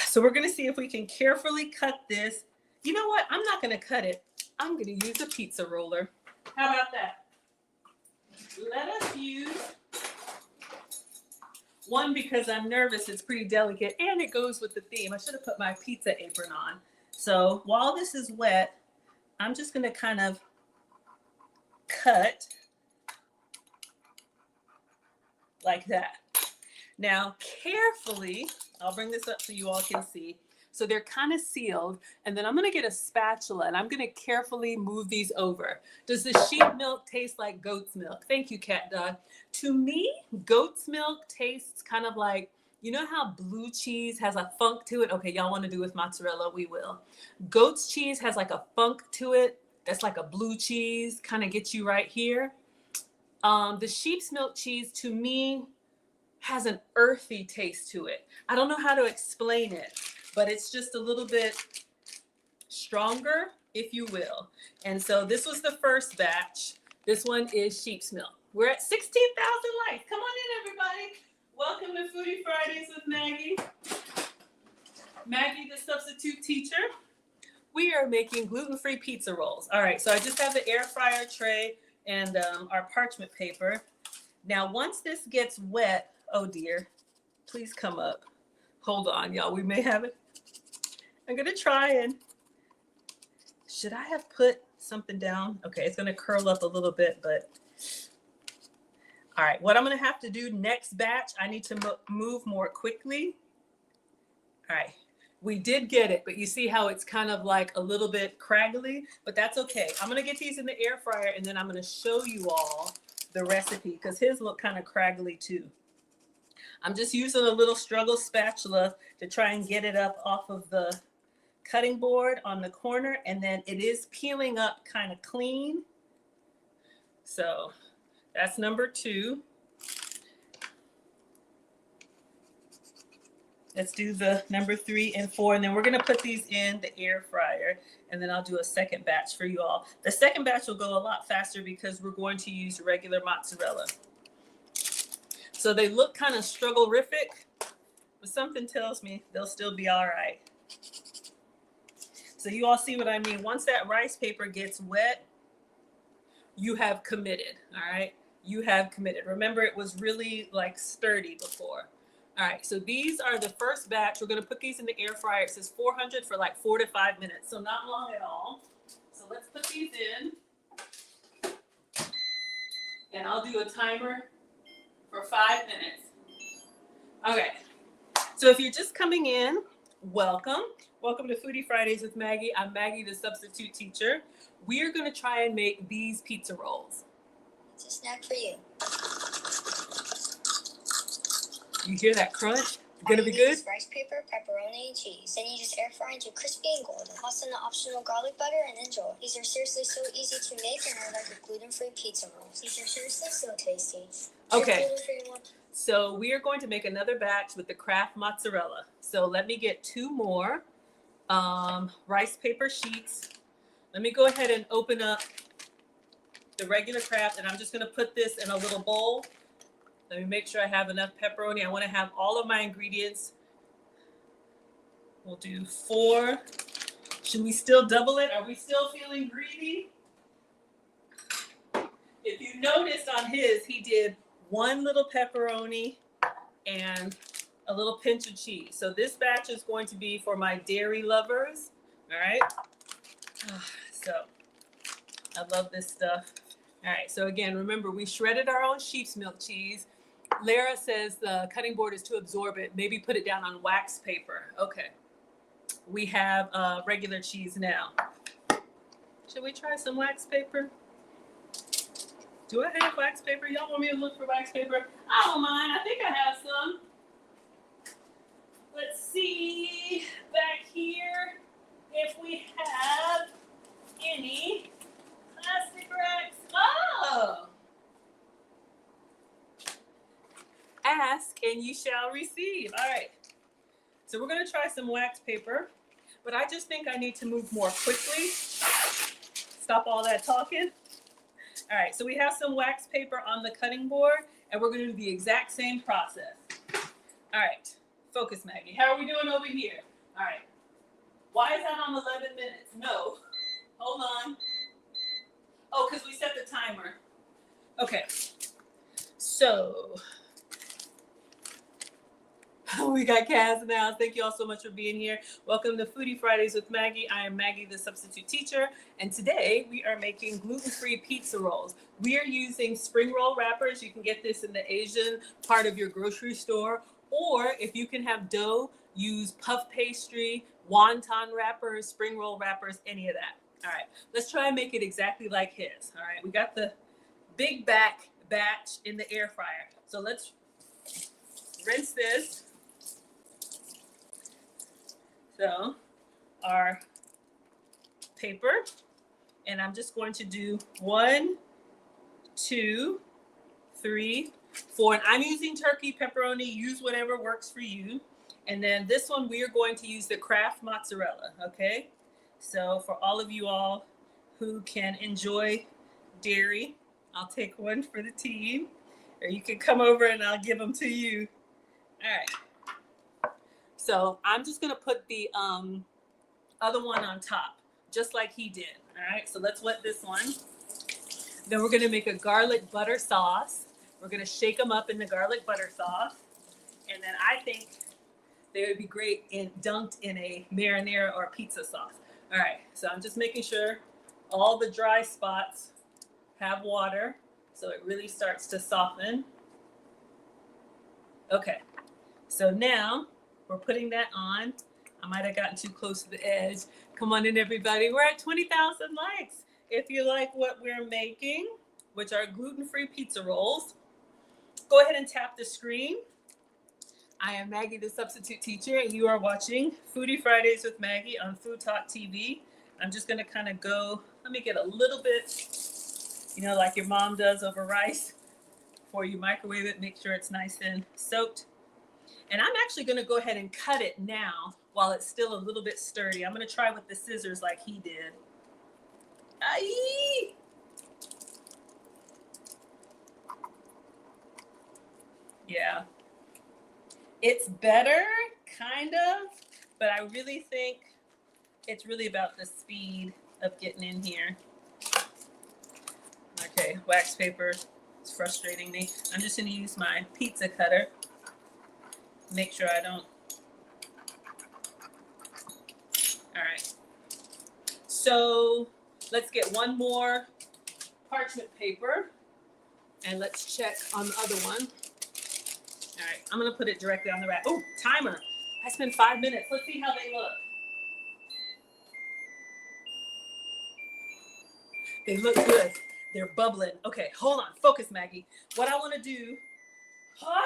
So we're gonna see if we can carefully cut this. You know what? I'm not gonna cut it. I'm gonna use a pizza roller. How about that? Let us use one because I'm nervous. It's pretty delicate and it goes with the theme. I should have put my pizza apron on. So while this is wet, I'm just gonna kind of cut like that. Now, carefully, I'll bring this up so you all can see. So they're kind of sealed, and then I'm gonna get a spatula and I'm gonna carefully move these over. Does the sheep milk taste like goat's milk? Thank you, Cat Dog. To me, goat's milk tastes kind of like, you know how blue cheese has a funk to it? Okay, y'all wanna do with mozzarella, we will. Goat's cheese has like a funk to it that's like a blue cheese, kind of gets you right here. The sheep's milk cheese, to me, has an earthy taste to it. I don't know how to explain it, but it's just a little bit stronger, if you will. And so this was the first batch. This one is sheep's milk. We're at 16,000 likes. Come on in, everybody. Welcome to Foodie Fridays with Maggie. Maggie, the substitute teacher. We are making gluten-free pizza rolls. All right, so I just have the air fryer tray and our parchment paper. Now, once this gets wet, oh dear, please come up. Hold on, y'all, we may have it. I'm gonna try and, should I have put something down? Okay, it's gonna curl up a little bit, but. All right, what I'm gonna have to do next batch, I need to move more quickly. All right, we did get it, but you see how it's kind of like a little bit craggly, but that's okay. I'm gonna get these in the air fryer and then I'm gonna show you all the recipe because his look kind of craggly too. I'm just using a little struggle spatula to try and get it up off of the cutting board on the corner, and then it is peeling up kind of clean. So that's number 2. Let's do the number 3 and 4, and then we're gonna put these in the air fryer, and then I'll do a second batch for you all. The second batch will go a lot faster because we're going to use regular mozzarella. So they look kind of struggle-rific, but something tells me they'll still be all right. So you all see what I mean? Once that rice paper gets wet, you have committed, all right? You have committed. Remember, it was really like sturdy before. All right, so these are the first batch. We're gonna put these in the air fryer. It says 400 for like 4 to 5 minutes, so not long at all. So let's put these in. And I'll do a timer for 5 minutes. Okay, so if you're just coming in, welcome. Welcome to Foodie Fridays with Maggie. I'm Maggie, the substitute teacher. We are gonna try and make these pizza rolls. It's a snack for you. You hear that crunch? Gonna be good? Rice paper, pepperoni, and cheese. Then you just air fry into crispy and golden. Toss in the optional garlic butter and enjoy. These are seriously so easy to make and are like a gluten-free pizza roll. These are seriously so tasty. Okay, so we are going to make another batch with the Kraft mozzarella. So let me get 2 more rice paper sheets. Let me go ahead and open up the regular Kraft, and I'm just gonna put this in a little bowl. Let me make sure I have enough pepperoni. I want to have all of my ingredients. We'll do 4. Should we still double it? Are we still feeling greedy? If you noticed on his, he did 1 little pepperoni and a little pinch of cheese. So this batch is going to be for my dairy lovers. All right. So I love this stuff. All right, so again, remember, we shredded our own sheep's milk cheese. Lara says the cutting board is too absorbent. Maybe put it down on wax paper. Okay. We have regular cheese now. Should we try some wax paper? Do I have wax paper? Y'all want me to look for wax paper? I don't mind. I think I have some. Let's see back here if we have any plastic racks. Oh! Ask and you shall receive. All right. So we're going to try some wax paper, but I just think I need to move more quickly. Stop all that talking. All right, so we have some wax paper on the cutting board, and we're going to do the exact same process. All right, focus, Maggie. How are we doing over here? All right. Why is that on 11 minutes? No. Hold on. Oh, because we set the timer. Okay. So we got Kaz now. Thank you all so much for being here. Welcome to Foodie Fridays with Maggie. I am Maggie, the substitute teacher, and today we are making gluten-free pizza rolls. We are using spring roll wrappers. You can get this in the Asian part of your grocery store, or if you can have dough, use puff pastry, wonton wrappers, spring roll wrappers, any of that. All right, let's try and make it exactly like his. All right, we got the big batch in the air fryer. So let's rinse this. So our paper, and I'm just going to do 1, 2, 3, 4, and I'm using turkey pepperoni. Use whatever works for you. And then this one, we are going to use the Kraft mozzarella, okay? So for all of you all who can enjoy dairy, I'll take one for the team, or you can come over and I'll give them to you. All right. So I'm just gonna put the other one on top, just like he did. All right, so let's wet this one. Then we're gonna make a garlic butter sauce. We're gonna shake them up in the garlic butter sauce. And then I think they would be great dunked in a marinara or pizza sauce. All right, so I'm just making sure all the dry spots have water so it really starts to soften. Okay, so now we're putting that on. I might have gotten too close to the edge. Come on in, everybody. We're at 20,000 likes. If you like what we're making, which are gluten-free pizza rolls, go ahead and tap the screen. I am Maggie, the substitute teacher, and you are watching Foodie Fridays with Maggie on Food Talk TV. I'm just going to kind of go, let me get a little bit, like your mom does over rice. Before you microwave it, make sure it's nice and soaked. And I'm actually going to go ahead and cut it now while it's still a little bit sturdy. I'm going to try with the scissors like he did. Aye! Yeah. It's better, kind of, but I really think it's really about the speed of getting in here. Okay, wax paper is frustrating me. I'm just going to use my pizza cutter. Make sure I don't. All right. So let's get one more parchment paper and let's check on the other one. All right, I'm gonna put it directly on the rack. Oh, timer. I spent 5 minutes. Let's see how they look. They look good. They're bubbling. Okay, hold on. Focus, Maggie. What I want to do. Hold on.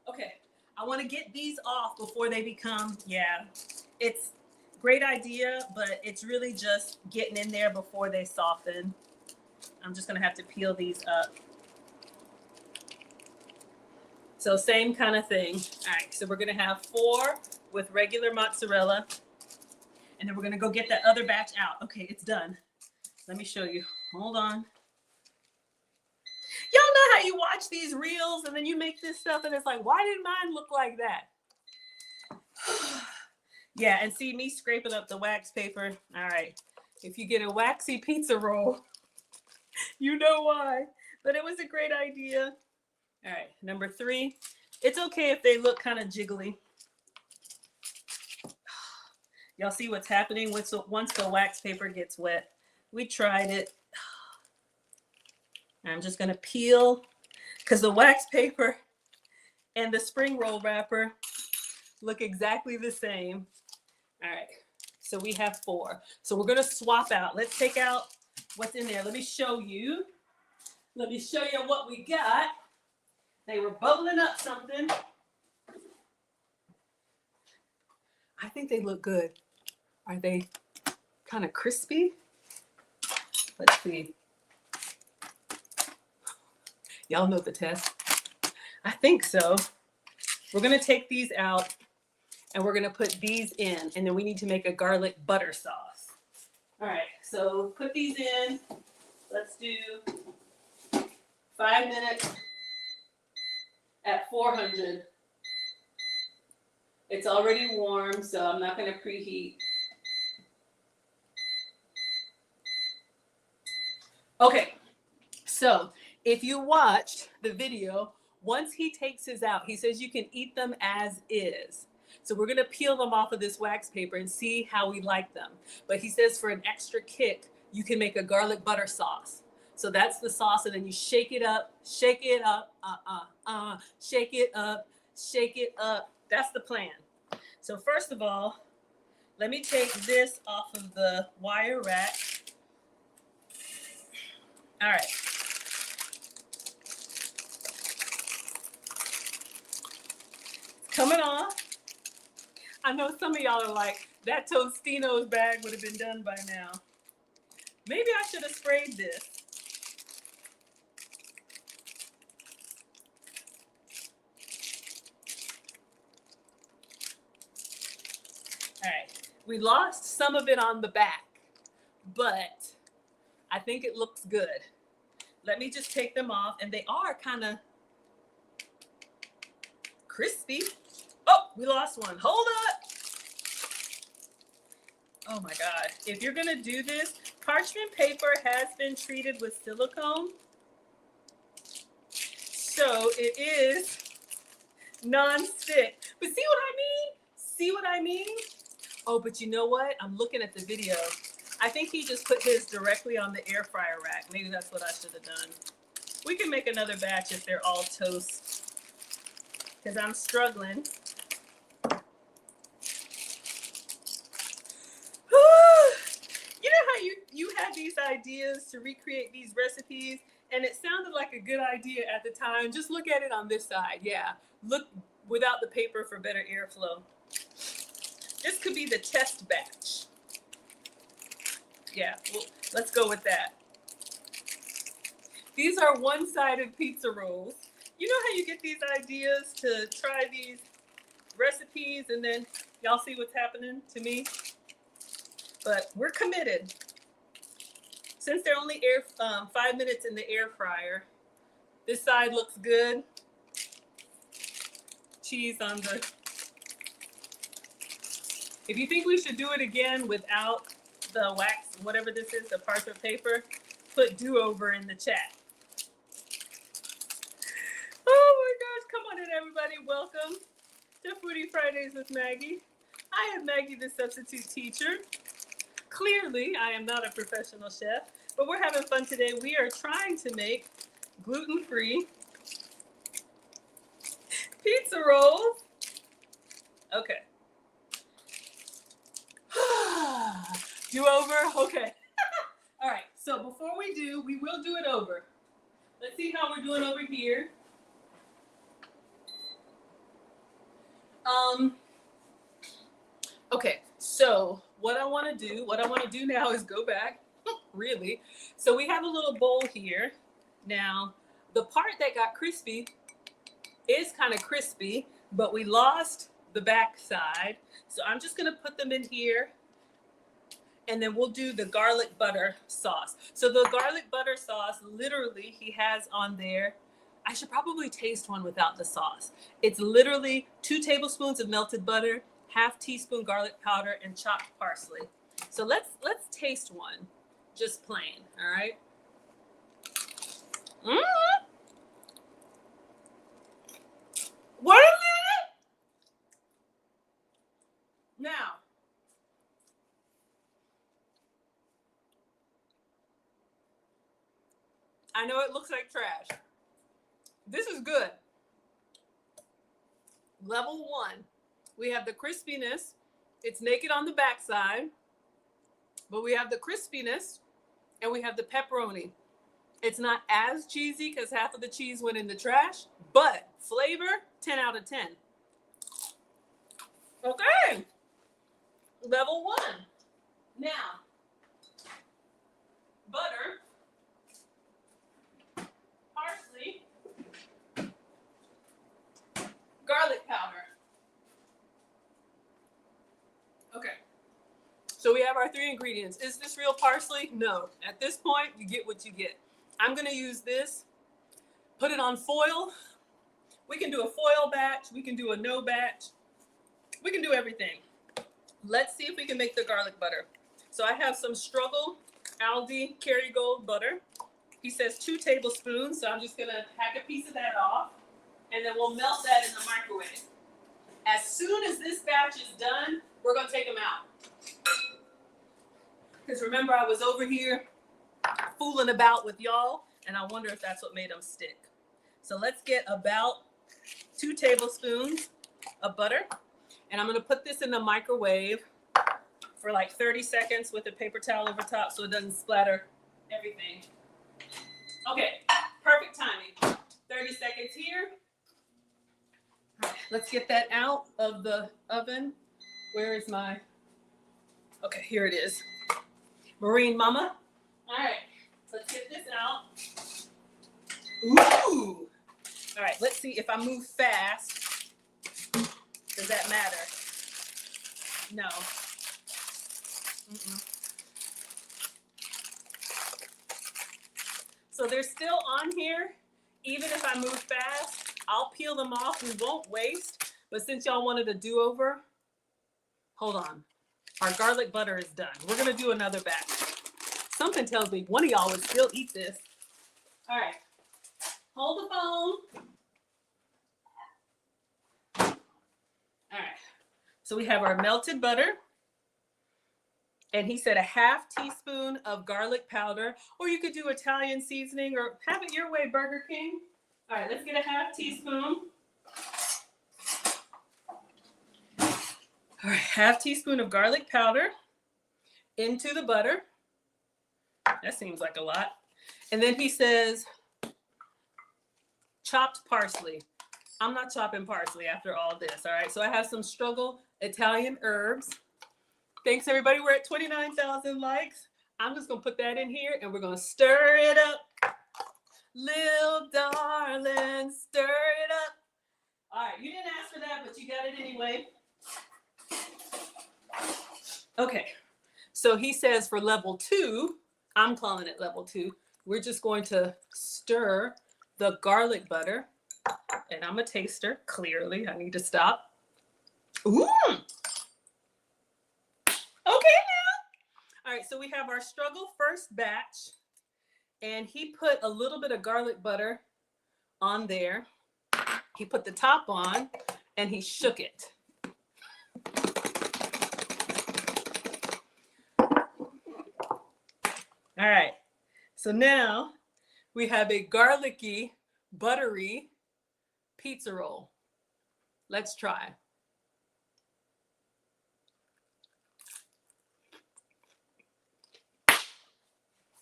Okay, I want to get these off before they become, it's a great idea, but it's really just getting in there before they soften. I'm just going to have to peel these up. So same kind of thing. All right, so we're going to have 4 with regular mozzarella, and then we're going to go get that other batch out. Okay, it's done. Let me show you. Hold on. Y'all know how you watch these reels and then you make this stuff and it's like, why did mine look like that? Yeah, and see me scraping up the wax paper. All right. If you get a waxy pizza roll, you know why. But it was a great idea. All right, number 3. It's okay if they look kind of jiggly. Y'all see what's happening once the wax paper gets wet. We tried it. I'm just gonna peel because the wax paper and the spring roll wrapper look exactly the same. All right, so we have 4. So we're gonna swap out. Let's take out what's in there. Let me show you. Let me show you what we got. They were bubbling up something. I think they look good. Are they kind of crispy? Let's see. Y'all know the test. I think so. We're gonna take these out and we're gonna put these in, and then we need to make a garlic butter sauce. All right, so put these in. Let's do 5 minutes at 400. It's already warm, so I'm not gonna preheat. Okay, so if you watched the video, once he takes his out, he says you can eat them as is. So we're gonna peel them off of this wax paper and see how we like them. But he says for an extra kick, you can make a garlic butter sauce. So that's the sauce, and then you shake it up, shake it up, shake it up, shake it up. That's the plan. So first of all, let me take this off of the wire rack. All right. Coming off. I know some of y'all are like, that Tostino's bag would have been done by now. Maybe I should have sprayed this. All right, we lost some of it on the back, but I think it looks good. Let me just take them off, and they are kind of crispy. Oh, we lost one. Hold up. Oh my God. If you're gonna do this, parchment paper has been treated with silicone. So it is non-stick. But see what I mean? See what I mean? Oh, but you know what? I'm looking at the video. I think he just put his directly on the air fryer rack. Maybe that's what I should have done. We can make another batch if they're all toast, because I'm struggling. You know how you had these ideas to recreate these recipes, and it sounded like a good idea at the time. Just look at it on this side. Yeah, look without the paper for better airflow. This could be the test batch. Yeah, well, let's go with that. These are one-sided pizza rolls. You know how you get these ideas to try these recipes and then y'all see what's happening to me? But we're committed. Since they're only 5 minutes in the air fryer, this side looks good. Cheese on the... If you think we should do it again without the wax, whatever this is, the parchment paper, put do-over in the chat. Oh my gosh, come on in everybody. Welcome to Foodie Fridays with Maggie. I am Maggie, the substitute teacher. Clearly, I am not a professional chef, but we're having fun today. We are trying to make gluten-free pizza rolls. Okay. Do over? Okay. All right, so before we do, we will do it over. Let's see how we're doing over here. Okay, so what I want to do now is go back, really. So we have a little bowl here. Now, the part that got crispy is kind of crispy, but we lost the back side. So I'm just gonna put them in here, and then we'll do the garlic butter sauce. So the garlic butter sauce, literally, he has on there, I should probably taste one without the sauce. It's literally 2 tablespoons of melted butter, ½ teaspoon garlic powder, and chopped parsley. So let's taste one, just plain, all right? Wait a minute! Now, I know it looks like trash. This is good. Level 1. We have the crispiness. It's naked on the backside, but we have the crispiness and we have the pepperoni. It's not as cheesy because half of the cheese went in the trash, but flavor, 10 out of 10. Okay. Level 1. Now, butter, parsley, garlic powder. Okay. So we have our 3 ingredients. Is this real parsley? No. At this point, you get what you get. I'm going to use this, put it on foil. We can do a foil batch. We can do a no batch. We can do everything. Let's see if we can make the garlic butter. So I have some Struggle Aldi Kerrygold butter. He says 2 tablespoons. So I'm just going to hack a piece of that off. And then we'll melt that in the microwave. As soon as this batch is done, we're going to take them out. Because remember, I was over here fooling about with y'all, and I wonder if that's what made them stick. So let's get about 2 tablespoons of butter, and I'm going to put this in the microwave for like 30 seconds with a paper towel over top so it doesn't splatter everything. Okay, perfect timing. 30 seconds here. All right, let's get that out of the oven. Where is my... Okay, here it is. Marine Mama. All right, let's get this out. Ooh. All right, let's see if I move fast. Does that matter? No. So they're still on here. Even if I move fast, I'll peel them off. We won't waste. But since y'all wanted a do-over, hold on. Our garlic butter is done. We're going to do another batch. Something tells me one of y'all would still eat this. All right. Hold the phone. All right. So we have our melted butter. And he said a half teaspoon of garlic powder. Or you could do Italian seasoning or have it your way, Burger King. All right. Let's get a half teaspoon. All right, half teaspoon of garlic powder into the butter. That seems like a lot. And then he says chopped parsley. I'm not chopping parsley after all this, all right? So I have some Struggle Italian herbs. Thanks, everybody. We're at 29,000 likes. I'm just going to put that in here, and we're going to stir it up. Lil' darling, stir it up. All right, you didn't ask for that, but you got it anyway. Okay, so he says for level 2, I'm calling it level 2, we're just going to stir the garlic butter. And I'm a taster, clearly. I need to stop. Ooh! Okay now. All right, so we have our Struggle first batch. And he put a little bit of garlic butter on there. He put the top on, and he shook it. All right, so now we have a garlicky, buttery pizza roll. Let's try.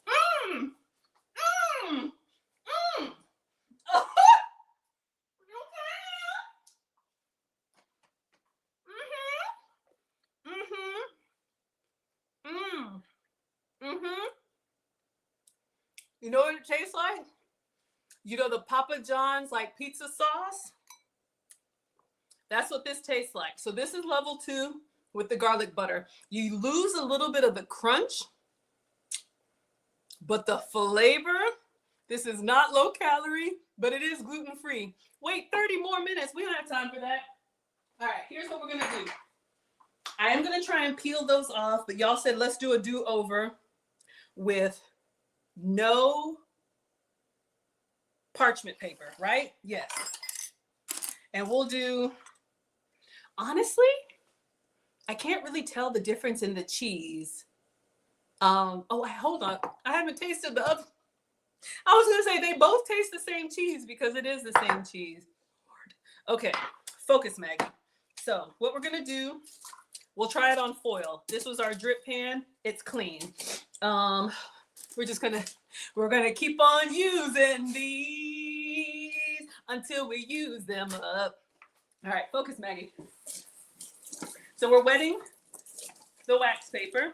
Mmm! Mmm! Mmm! Oh! You know what it tastes like? You know the Papa John's like pizza sauce? That's what this tastes like. So this is level 2 with the garlic butter. You lose a little bit of the crunch, but the flavor, this is not low calorie, but it is gluten free. Wait 30 more minutes. We don't have time for that. All right, here's what we're going to do. I am going to try and peel those off, but y'all said let's do a do-over with no parchment paper, right? Yes. And we'll do, honestly, I can't really tell the difference in the cheese. Hold on. I haven't tasted the other. I was gonna say they both taste the same cheese because it is the same cheese. Okay, focus, Maggie. So what we're gonna do, we'll try it on foil. This was our drip pan. It's clean. We're gonna keep on using these until we use them up. All right, focus, Maggie. So we're wetting the wax paper.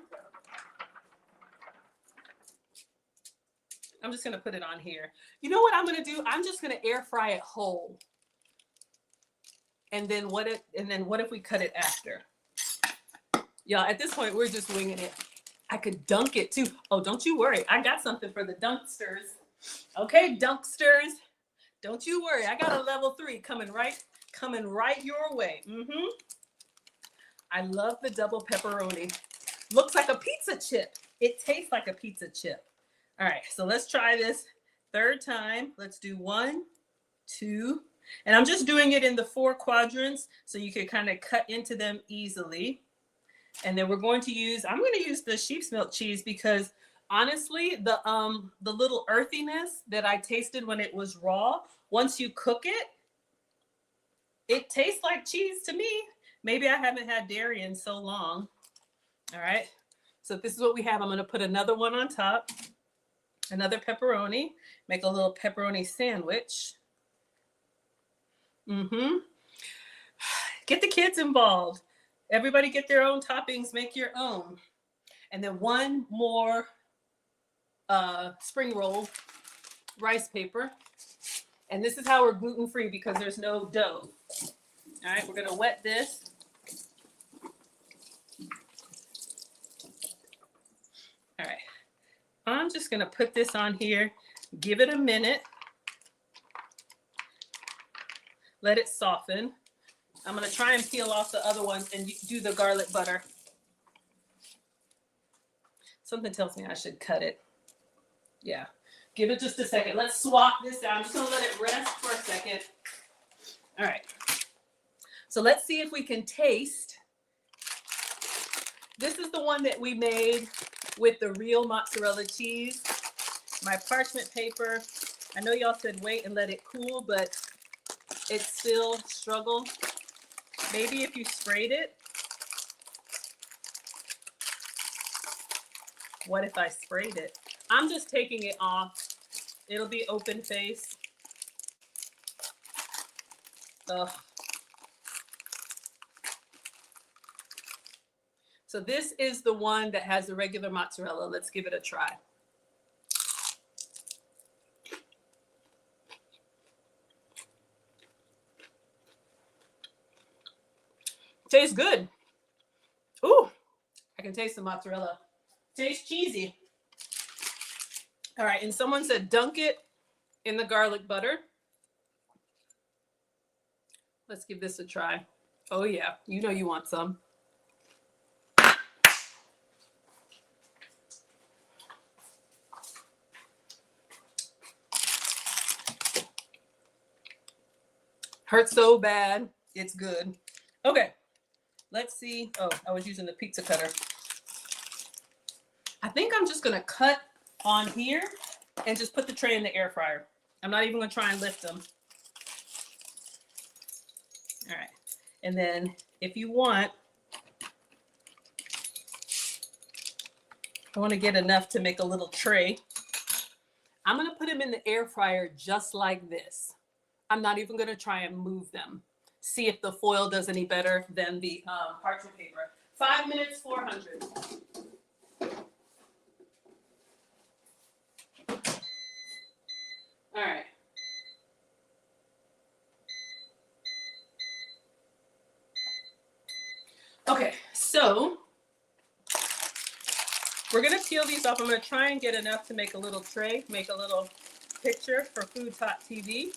I'm just gonna put it on here. You know what I'm gonna do? I'm just gonna air fry it whole. And then what if we cut it after? Y'all, at this point, we're just winging it. I could dunk it too. Oh, don't you worry. I got something for the dunksters. Okay, dunksters. Don't you worry. I got a level 3 coming right your way. I love the double pepperoni. Looks like a pizza chip. It tastes like a pizza chip. All right, so let's try this third time. Let's do 1, 2, and I'm just doing it in the 4 quadrants so you can kind of cut into them easily. And then I'm going to use the sheep's milk cheese because honestly, the little earthiness that I tasted when it was raw, once you cook it, it tastes like cheese to me. Maybe I haven't had dairy in so long. All right, so this is what we have. I'm going to put another one on top, another pepperoni, make a little pepperoni sandwich. Get the kids involved. Everybody get their own toppings, make your own. And then one more spring roll rice paper. And this is how we're gluten-free because there's no dough. All right, we're gonna wet this. All right, I'm just gonna put this on here, give it a minute. Let it soften. I'm gonna try and peel off the other ones and do the garlic butter. Something tells me I should cut it. Yeah, give it just a second. Let's swap this down. I'm just gonna let it rest for a second. All right, so let's see if we can taste. This is the one that we made with the real mozzarella cheese. My parchment paper. I know y'all said wait and let it cool, but it's still struggle. Maybe if you sprayed it. What if I sprayed it? I'm just taking it off. It'll be open face. Ugh. So this is the one that has the regular mozzarella. Let's give it a try. Tastes good. Ooh, I can taste the mozzarella. Tastes cheesy. All right, and someone said dunk it in the garlic butter. Let's give this a try. Oh yeah, you know you want some. Hurts so bad, it's good. Okay, let's see. Oh, I was using the pizza cutter. I think I'm just gonna cut on here and just put the tray in the air fryer. I'm not even gonna try and lift them. All right, and then if you want, I wanna get enough to make a little tray. I'm gonna put them in the air fryer just like this. I'm not even gonna try and move them. See if the foil does any better than the parchment paper. 5 minutes, 400. All right. Okay, so we're gonna peel these off. I'm gonna try and get enough to make a little tray, make a little picture for Fttv.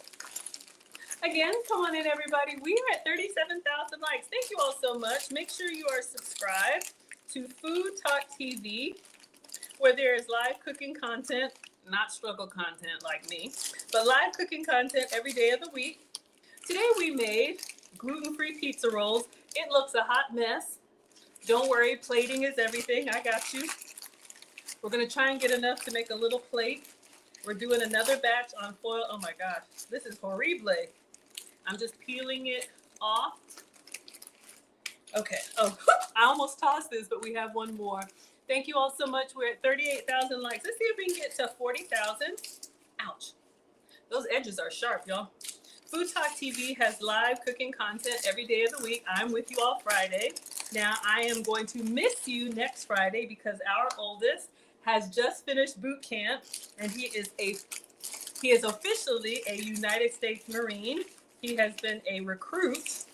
Again, come on in, everybody. We are at 37,000 likes. Thank you all so much. Make sure you are subscribed to Fttv, where there is live cooking content, not struggle content like me, but live cooking content every day of the week. Today we made gluten-free pizza rolls. It looks a hot mess. Don't worry, plating is everything. I got you. We're gonna try and get enough to make a little plate. We're doing another batch on foil. Oh my gosh, this is horrible. I'm just peeling it off. Okay. Oh, I almost tossed this, but we have one more. Thank you all so much. We're at 38,000 likes. Let's see if we can get to 40,000. Ouch. Those edges are sharp, y'all. Food Talk TV has live cooking content every day of the week. I'm with you all Friday. Now, I am going to miss you next Friday because our oldest has just finished boot camp, and he is officially a United States Marine. He has been a recruit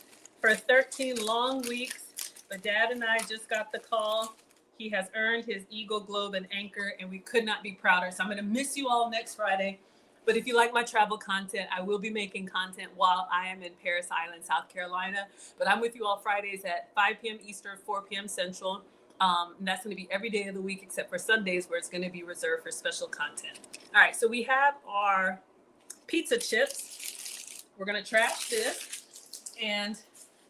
for 13 long weeks, but Dad and I just got the call. He has earned his Eagle, Globe, and Anchor, and we could not be prouder. So I'm going to miss you all next Friday. But if you like my travel content, I will be making content while I am in Paris Island, South Carolina. But I'm with you all Fridays at 5 p.m. Eastern, 4 p.m. Central. And that's going to be every day of the week except for Sundays, where it's going to be reserved for special content. All right, so we have our pizza chips. We're going to trash this. And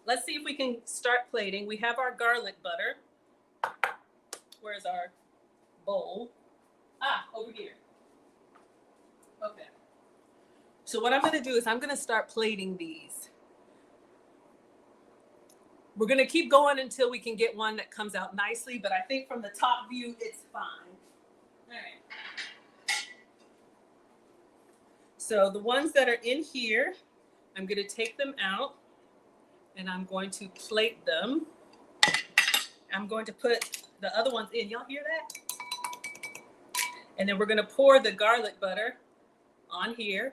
let's see if we can start plating. We have our garlic butter. Where's our bowl? Ah, over here. Okay. So what I'm going to do is I'm going to start plating these. We're going to keep going until we can get one that comes out nicely, but I think from the top view, it's fine. All right. So the ones that are in here, I'm going to take them out and I'm going to plate them. I'm going to put the other ones in. Y'all hear that? And then we're going to pour the garlic butter on here.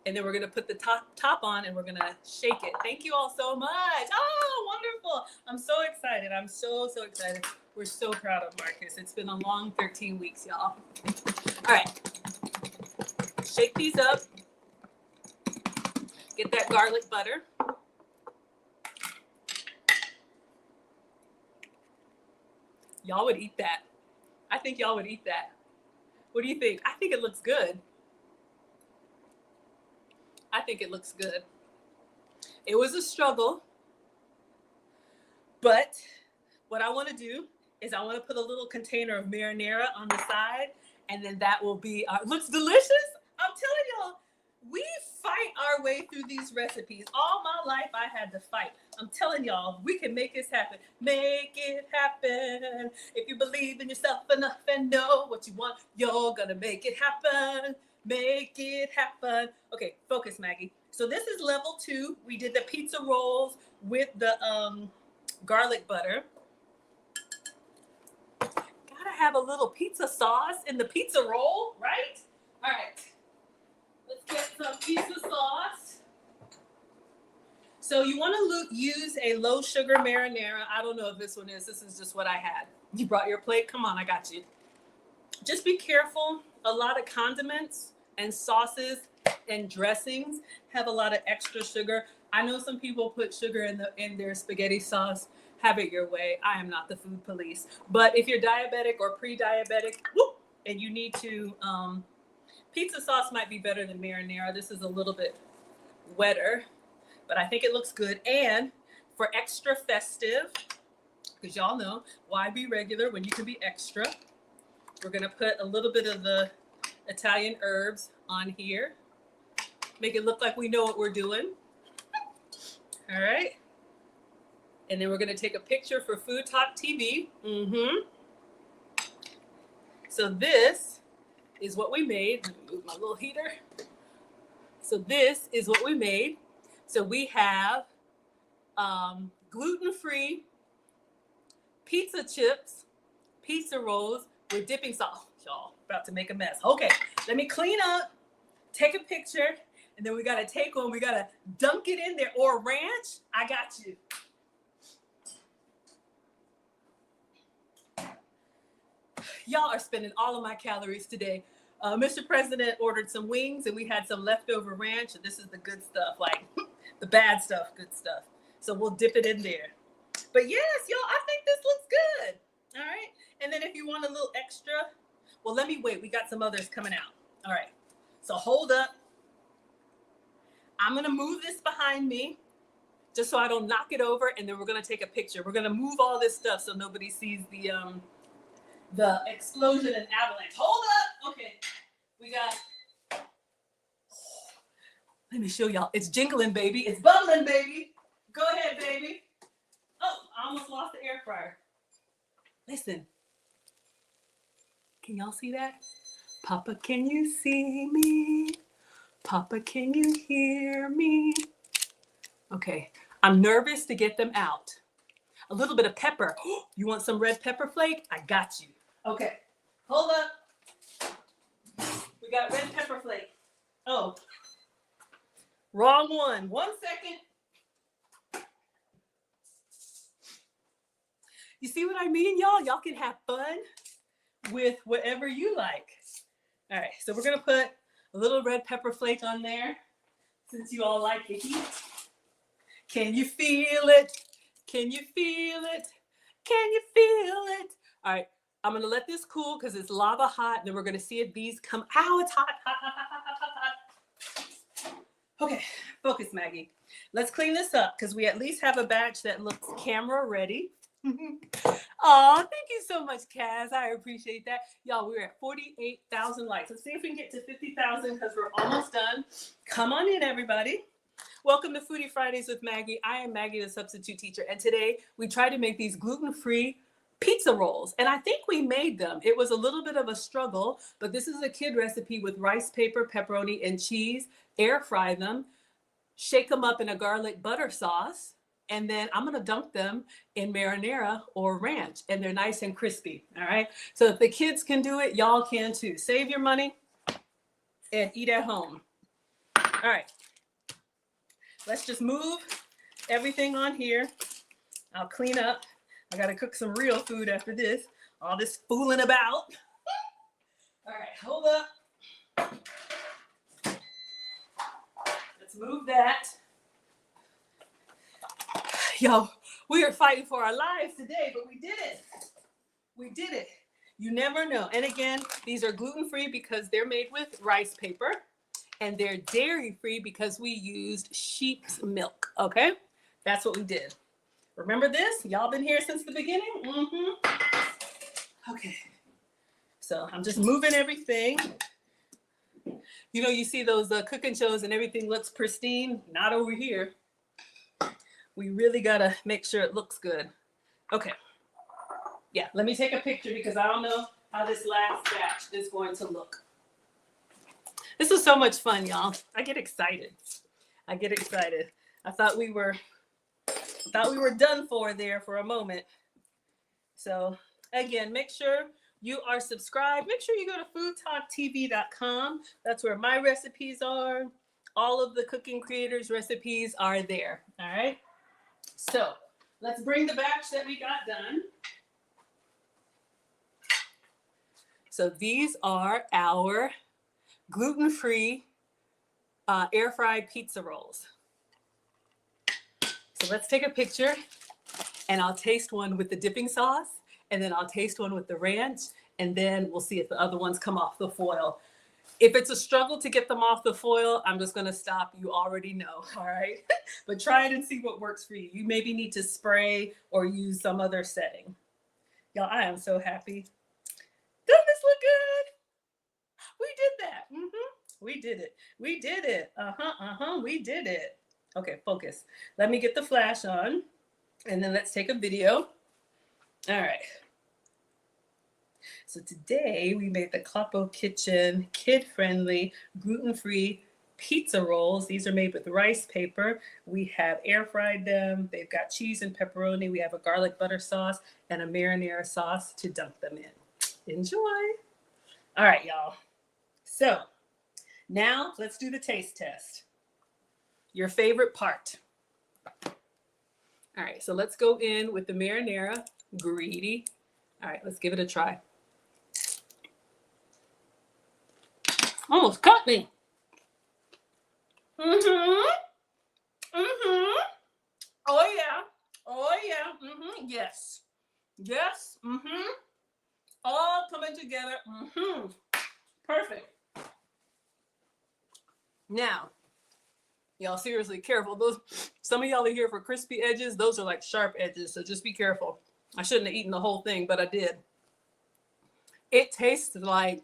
And then we're going to put the top on and we're going to shake it. Thank you all so much. Oh, wonderful. I'm so excited. I'm so excited. We're so proud of Marcus. It's been a long 13 weeks, y'all. All right. Shake these up. Get that garlic butter. Y'all would eat that. I think y'all would eat that. What do you think? I think it looks good. I think it looks good. It was a struggle, but what I want to do is I want to put a little container of marinara on the side, and then that will be, looks delicious. I'm telling y'all, we fight our way through these recipes. All my life, I had to fight. I'm telling y'all, we can make this happen. Make it happen. If you believe in yourself enough and know what you want, you're gonna make it happen. Make it happen. Okay, focus, Maggie. So this is level 2. We did the pizza rolls with the garlic butter. Gotta have a little pizza sauce in the pizza roll, right? All right. Let's get some pizza sauce. So you want to use a low sugar marinara. I don't know if this one is. This is just what I had. You brought your plate? Come on, I got you. Just be careful. A lot of condiments and sauces and dressings have a lot of extra sugar. I know some people put sugar in their spaghetti sauce. Have it your way. I am not the food police. But if you're diabetic or pre-diabetic, and you need to, pizza sauce might be better than marinara. This is a little bit wetter, but I think it looks good. And for extra festive, because y'all know, why be regular when you can be extra? We're gonna put a little bit of the Italian herbs on here. Make it look like we know what we're doing. All right. And then we're gonna take a picture for Food Talk TV. So this is what we made. Let me move my little heater. So this is what we made. So we have gluten-free pizza chips, pizza rolls with dipping sauce. Y'all about to make a mess. Okay, let me clean up, take a picture, and then we gotta take one. We gotta dunk it in there, or ranch. I got you. Y'all are spending all of my calories today. Mr. President ordered some wings and we had some leftover ranch, and this is the good stuff, like the bad stuff, good stuff. So we'll dip it in there. But yes, y'all, I think this looks good. All right. And then if you want a little extra, well, let me wait. We got some others coming out. All right. So hold up. I'm going to move this behind me just so I don't knock it over. And then we're going to take a picture. We're going to move all this stuff so nobody sees the explosion and avalanche. Hold up. Okay. We got, let me show y'all. It's jingling, baby. It's bubbling, baby. Go ahead, baby. Oh, I almost lost the air fryer. Listen. Can y'all see that? Papa, can you see me? Papa, can you hear me? Okay, I'm nervous to get them out. A little bit of pepper. You want some red pepper flake? I got you. Okay, hold up. We got red pepper flake. Oh, wrong one. 1 second. You see what I mean, y'all? Y'all can have fun with whatever you like. All right, so we're gonna put a little red pepper flake on there since you all like the heat. Can you feel it? Can you feel it? Can you feel it? All right, I'm gonna let this cool because it's lava hot, and then we're gonna see if these come. Ow, it's hot, hot, hot, hot, hot, hot, hot. Okay, focus, Maggie. Let's clean this up because we at least have a batch that looks camera ready. Oh, thank you so much, Kaz. I appreciate that. Y'all, we're at 48,000 likes. Let's see if we can get to 50,000 because we're almost done. Come on in, everybody. Welcome to Foodie Fridays with Maggie. I am Maggie, the substitute teacher, and today we try to make these gluten-free pizza rolls, and I think we made them. It was a little bit of a struggle, but this is a kid recipe with rice paper, pepperoni, and cheese. Air fry them, shake them up in a garlic butter sauce, and then I'm gonna dunk them in marinara or ranch, and they're nice and crispy, all right? So if the kids can do it, y'all can too. Save your money and eat at home. All right, let's just move everything on here. I'll clean up. I gotta cook some real food after this. All this fooling about. All right, hold up. Let's move that. Yo, we are fighting for our lives today, but we did it. We did it. You never know. And again, these are gluten-free because they're made with rice paper, and they're dairy-free because we used sheep's milk, okay? That's what we did. Remember this? Y'all been here since the beginning? Mm-hmm. Okay. So I'm just moving everything. You know, you see those cooking shows and everything looks pristine. Not over here. We really gotta make sure it looks good. Okay. Yeah, let me take a picture because I don't know how this last batch is going to look. This is so much fun, y'all. I get excited. I get excited. I thought we were done for there for a moment. So again, make sure you are subscribed. Make sure you go to foodtalktv.com. That's where my recipes are. All of the cooking creators' recipes are there. All right. So let's bring the batch that we got done. So these are our gluten-free air-fried pizza rolls. So let's take a picture, and I'll taste one with the dipping sauce, and then I'll taste one with the ranch, and then we'll see if the other ones come off the foil. If it's a struggle to get them off the foil, I'm just going to stop. You already know, all right? But try it and see what works for you. You maybe need to spray or use some other setting. Y'all, I am so happy. Doesn't this look good? We did that. We did it. We did it. We did it. Okay, focus. Let me get the flash on, and then let's take a video. All right. So today we made the Clapo Kitchen kid-friendly, gluten-free pizza rolls. These are made with rice paper. We have air fried them. They've got cheese and pepperoni. We have a garlic butter sauce and a marinara sauce to dunk them in. Enjoy. All right, y'all. So now let's do the taste test. Your favorite part. All right, so let's go in with the marinara. Greedy. All right, let's give it a try. Almost cut me. Oh yeah. Oh yeah. Yes. Yes. All coming together. Perfect. Now, y'all seriously careful. Some of y'all are here for crispy edges. Those are like sharp edges, so just be careful. I shouldn't have eaten the whole thing, but I did. It tastes like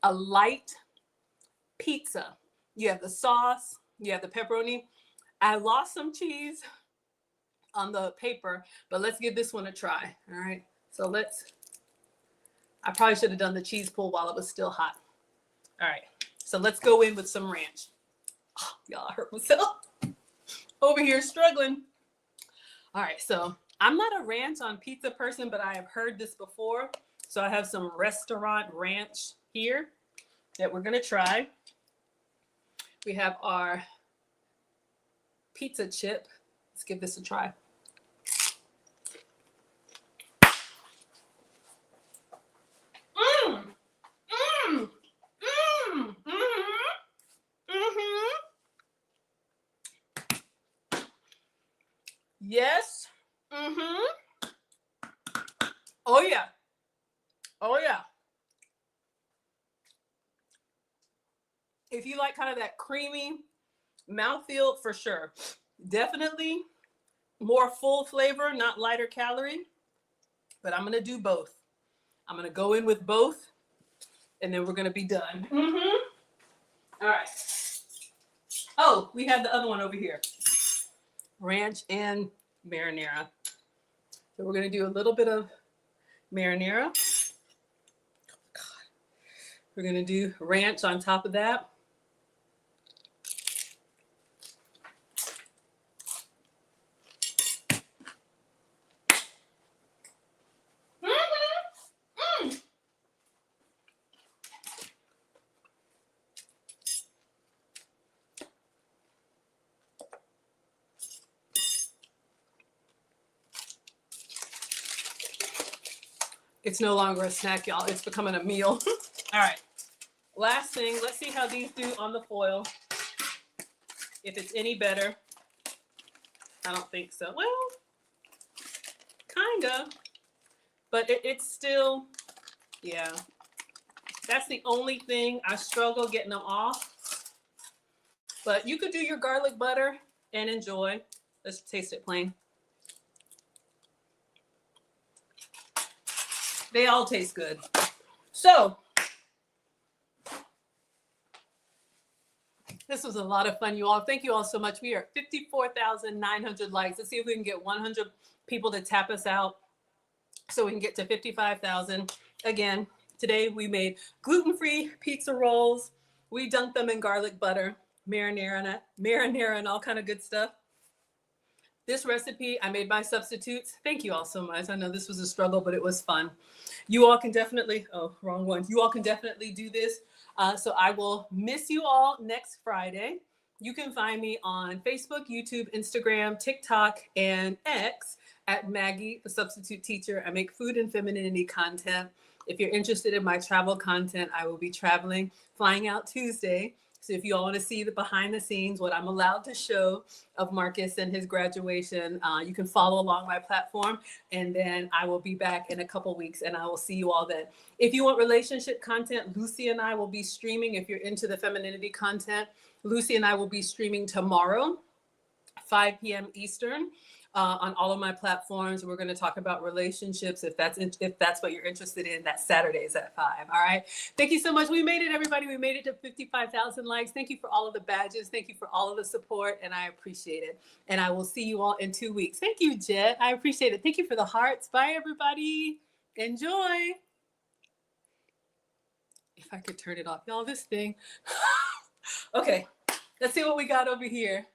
a light pizza. You have the sauce, you have the pepperoni. I lost some cheese on the paper, but let's give this one a try. All right. So I probably should have done the cheese pull while it was still hot. All right. So let's go in with some ranch. Oh, y'all, I hurt myself over here struggling. All right. So I'm not a ranch on pizza person, but I have heard this before. So I have some restaurant ranch here that we're going to try. We have our pizza chip. Let's give this a try. Yes. Oh yeah. Oh yeah. If you like kind of that creamy mouthfeel, for sure. Definitely more full flavor, not lighter calorie. But I'm going to do both. I'm going to go in with both, and then we're going to be done. All right. Oh, we have the other one over here. Ranch and marinara. So we're going to do a little bit of marinara. Oh, God. We're going to do ranch on top of that. It's no longer a snack, y'all. It's becoming a meal. All right. Last thing, let's see how these do on the foil. If it's any better. I don't think so. Well, kind of. But it's still, yeah. That's the only thing I struggle getting them off. But you could do your garlic butter and enjoy. Let's taste it plain. They all taste good. So, this was a lot of fun, you all. Thank you all so much. We are at 54,900 likes. Let's see if we can get 100 people to tap us out so we can get to 55,000. Again, today we made gluten-free pizza rolls. We dunked them in garlic butter, marinara and all kind of good stuff. This recipe, I made my substitutes. Thank you all so much. I know this was a struggle, but it was fun. You all can definitely, oh, wrong one. You all can definitely do this. So I will miss you all next Friday. You can find me on Facebook, YouTube, Instagram, TikTok, and X at Maggie, the Substitute Teacher. I make food and femininity content. If you're interested in my travel content, I will be traveling, flying out Tuesday. So if you all want to see the behind the scenes, what I'm allowed to show of Marcus and his graduation, you can follow along my platform. And then I will be back in a couple weeks and I will see you all then. If you want relationship content, Lucy and I will be streaming. If you're into the femininity content, Lucy and I will be streaming tomorrow, 5 p.m. Eastern. On all of my platforms. We're going to talk about relationships. If that's what you're interested in, that's Saturdays at 5. All right. Thank you so much. We made it, everybody. We made it to 55,000 likes. Thank you for all of the badges. Thank you for all of the support. And I appreciate it. And I will see you all in 2 weeks. Thank you, Jet. I appreciate it. Thank you for the hearts. Bye, everybody. Enjoy. If I could turn it off, y'all, this thing. Okay. Let's see what we got over here.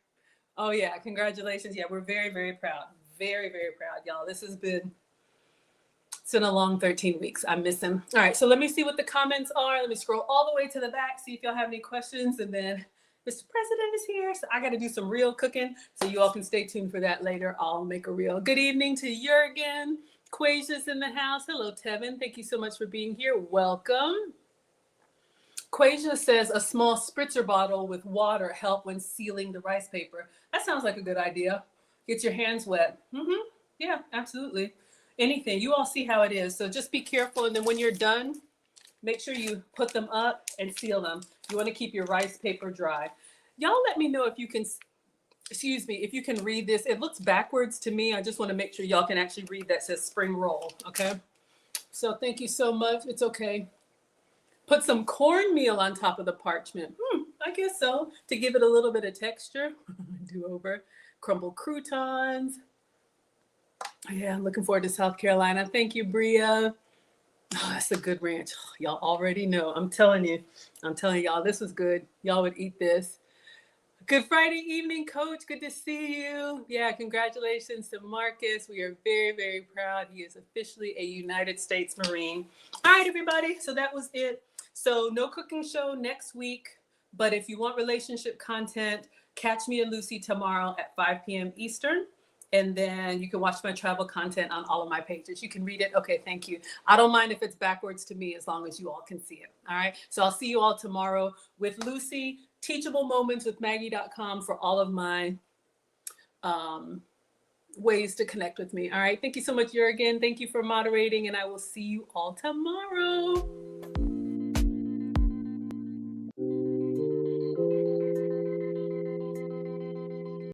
Oh, yeah. Congratulations. Yeah, we're very, very proud. Very, very proud, y'all. It's been a long 13 weeks. I miss him. All right. So let me see what the comments are. Let me scroll all the way to the back, see if y'all have any questions. And then Mr. President is here. So I got to do some real cooking. So you all can stay tuned for that later. I'll make a reel. Good evening to Jurgen. Quasia's in the house. Hello, Tevin. Thank you so much for being here. Welcome. Quasia says a small spritzer bottle with water help when sealing the rice paper. That sounds like a good idea. Get your hands wet. Yeah, absolutely. Anything. You all see how it is. So just be careful. And then when you're done, make sure you put them up and seal them. You want to keep your rice paper dry. Y'all let me know if you can, if you can read this. It looks backwards to me. I just want to make sure y'all can actually read that says spring roll. Okay. So thank you so much. It's okay. Put some cornmeal on top of the parchment. guess so. To give it a little bit of texture. Do over. Crumbled croutons. Yeah, I'm looking forward to South Carolina. Thank you, Bria. Oh, that's a good ranch. Y'all already know. I'm telling y'all, this was good. Y'all would eat this. Good Friday evening, Coach. Good to see you. Yeah, congratulations to Marcus. We are very, very proud. He is officially a United States Marine. All right, everybody. So that was it. So no cooking show next week. But if you want relationship content, catch me and Lucy tomorrow at 5 p.m. Eastern. And then you can watch my travel content on all of my pages. You can read it. Okay, thank you. I don't mind if it's backwards to me as long as you all can see it. All right. So I'll see you all tomorrow with Lucy. Teachable Moments with Maggie.com for all of my ways to connect with me. All right. Thank you so much, Jurgen. Thank you for moderating, and I will see you all tomorrow.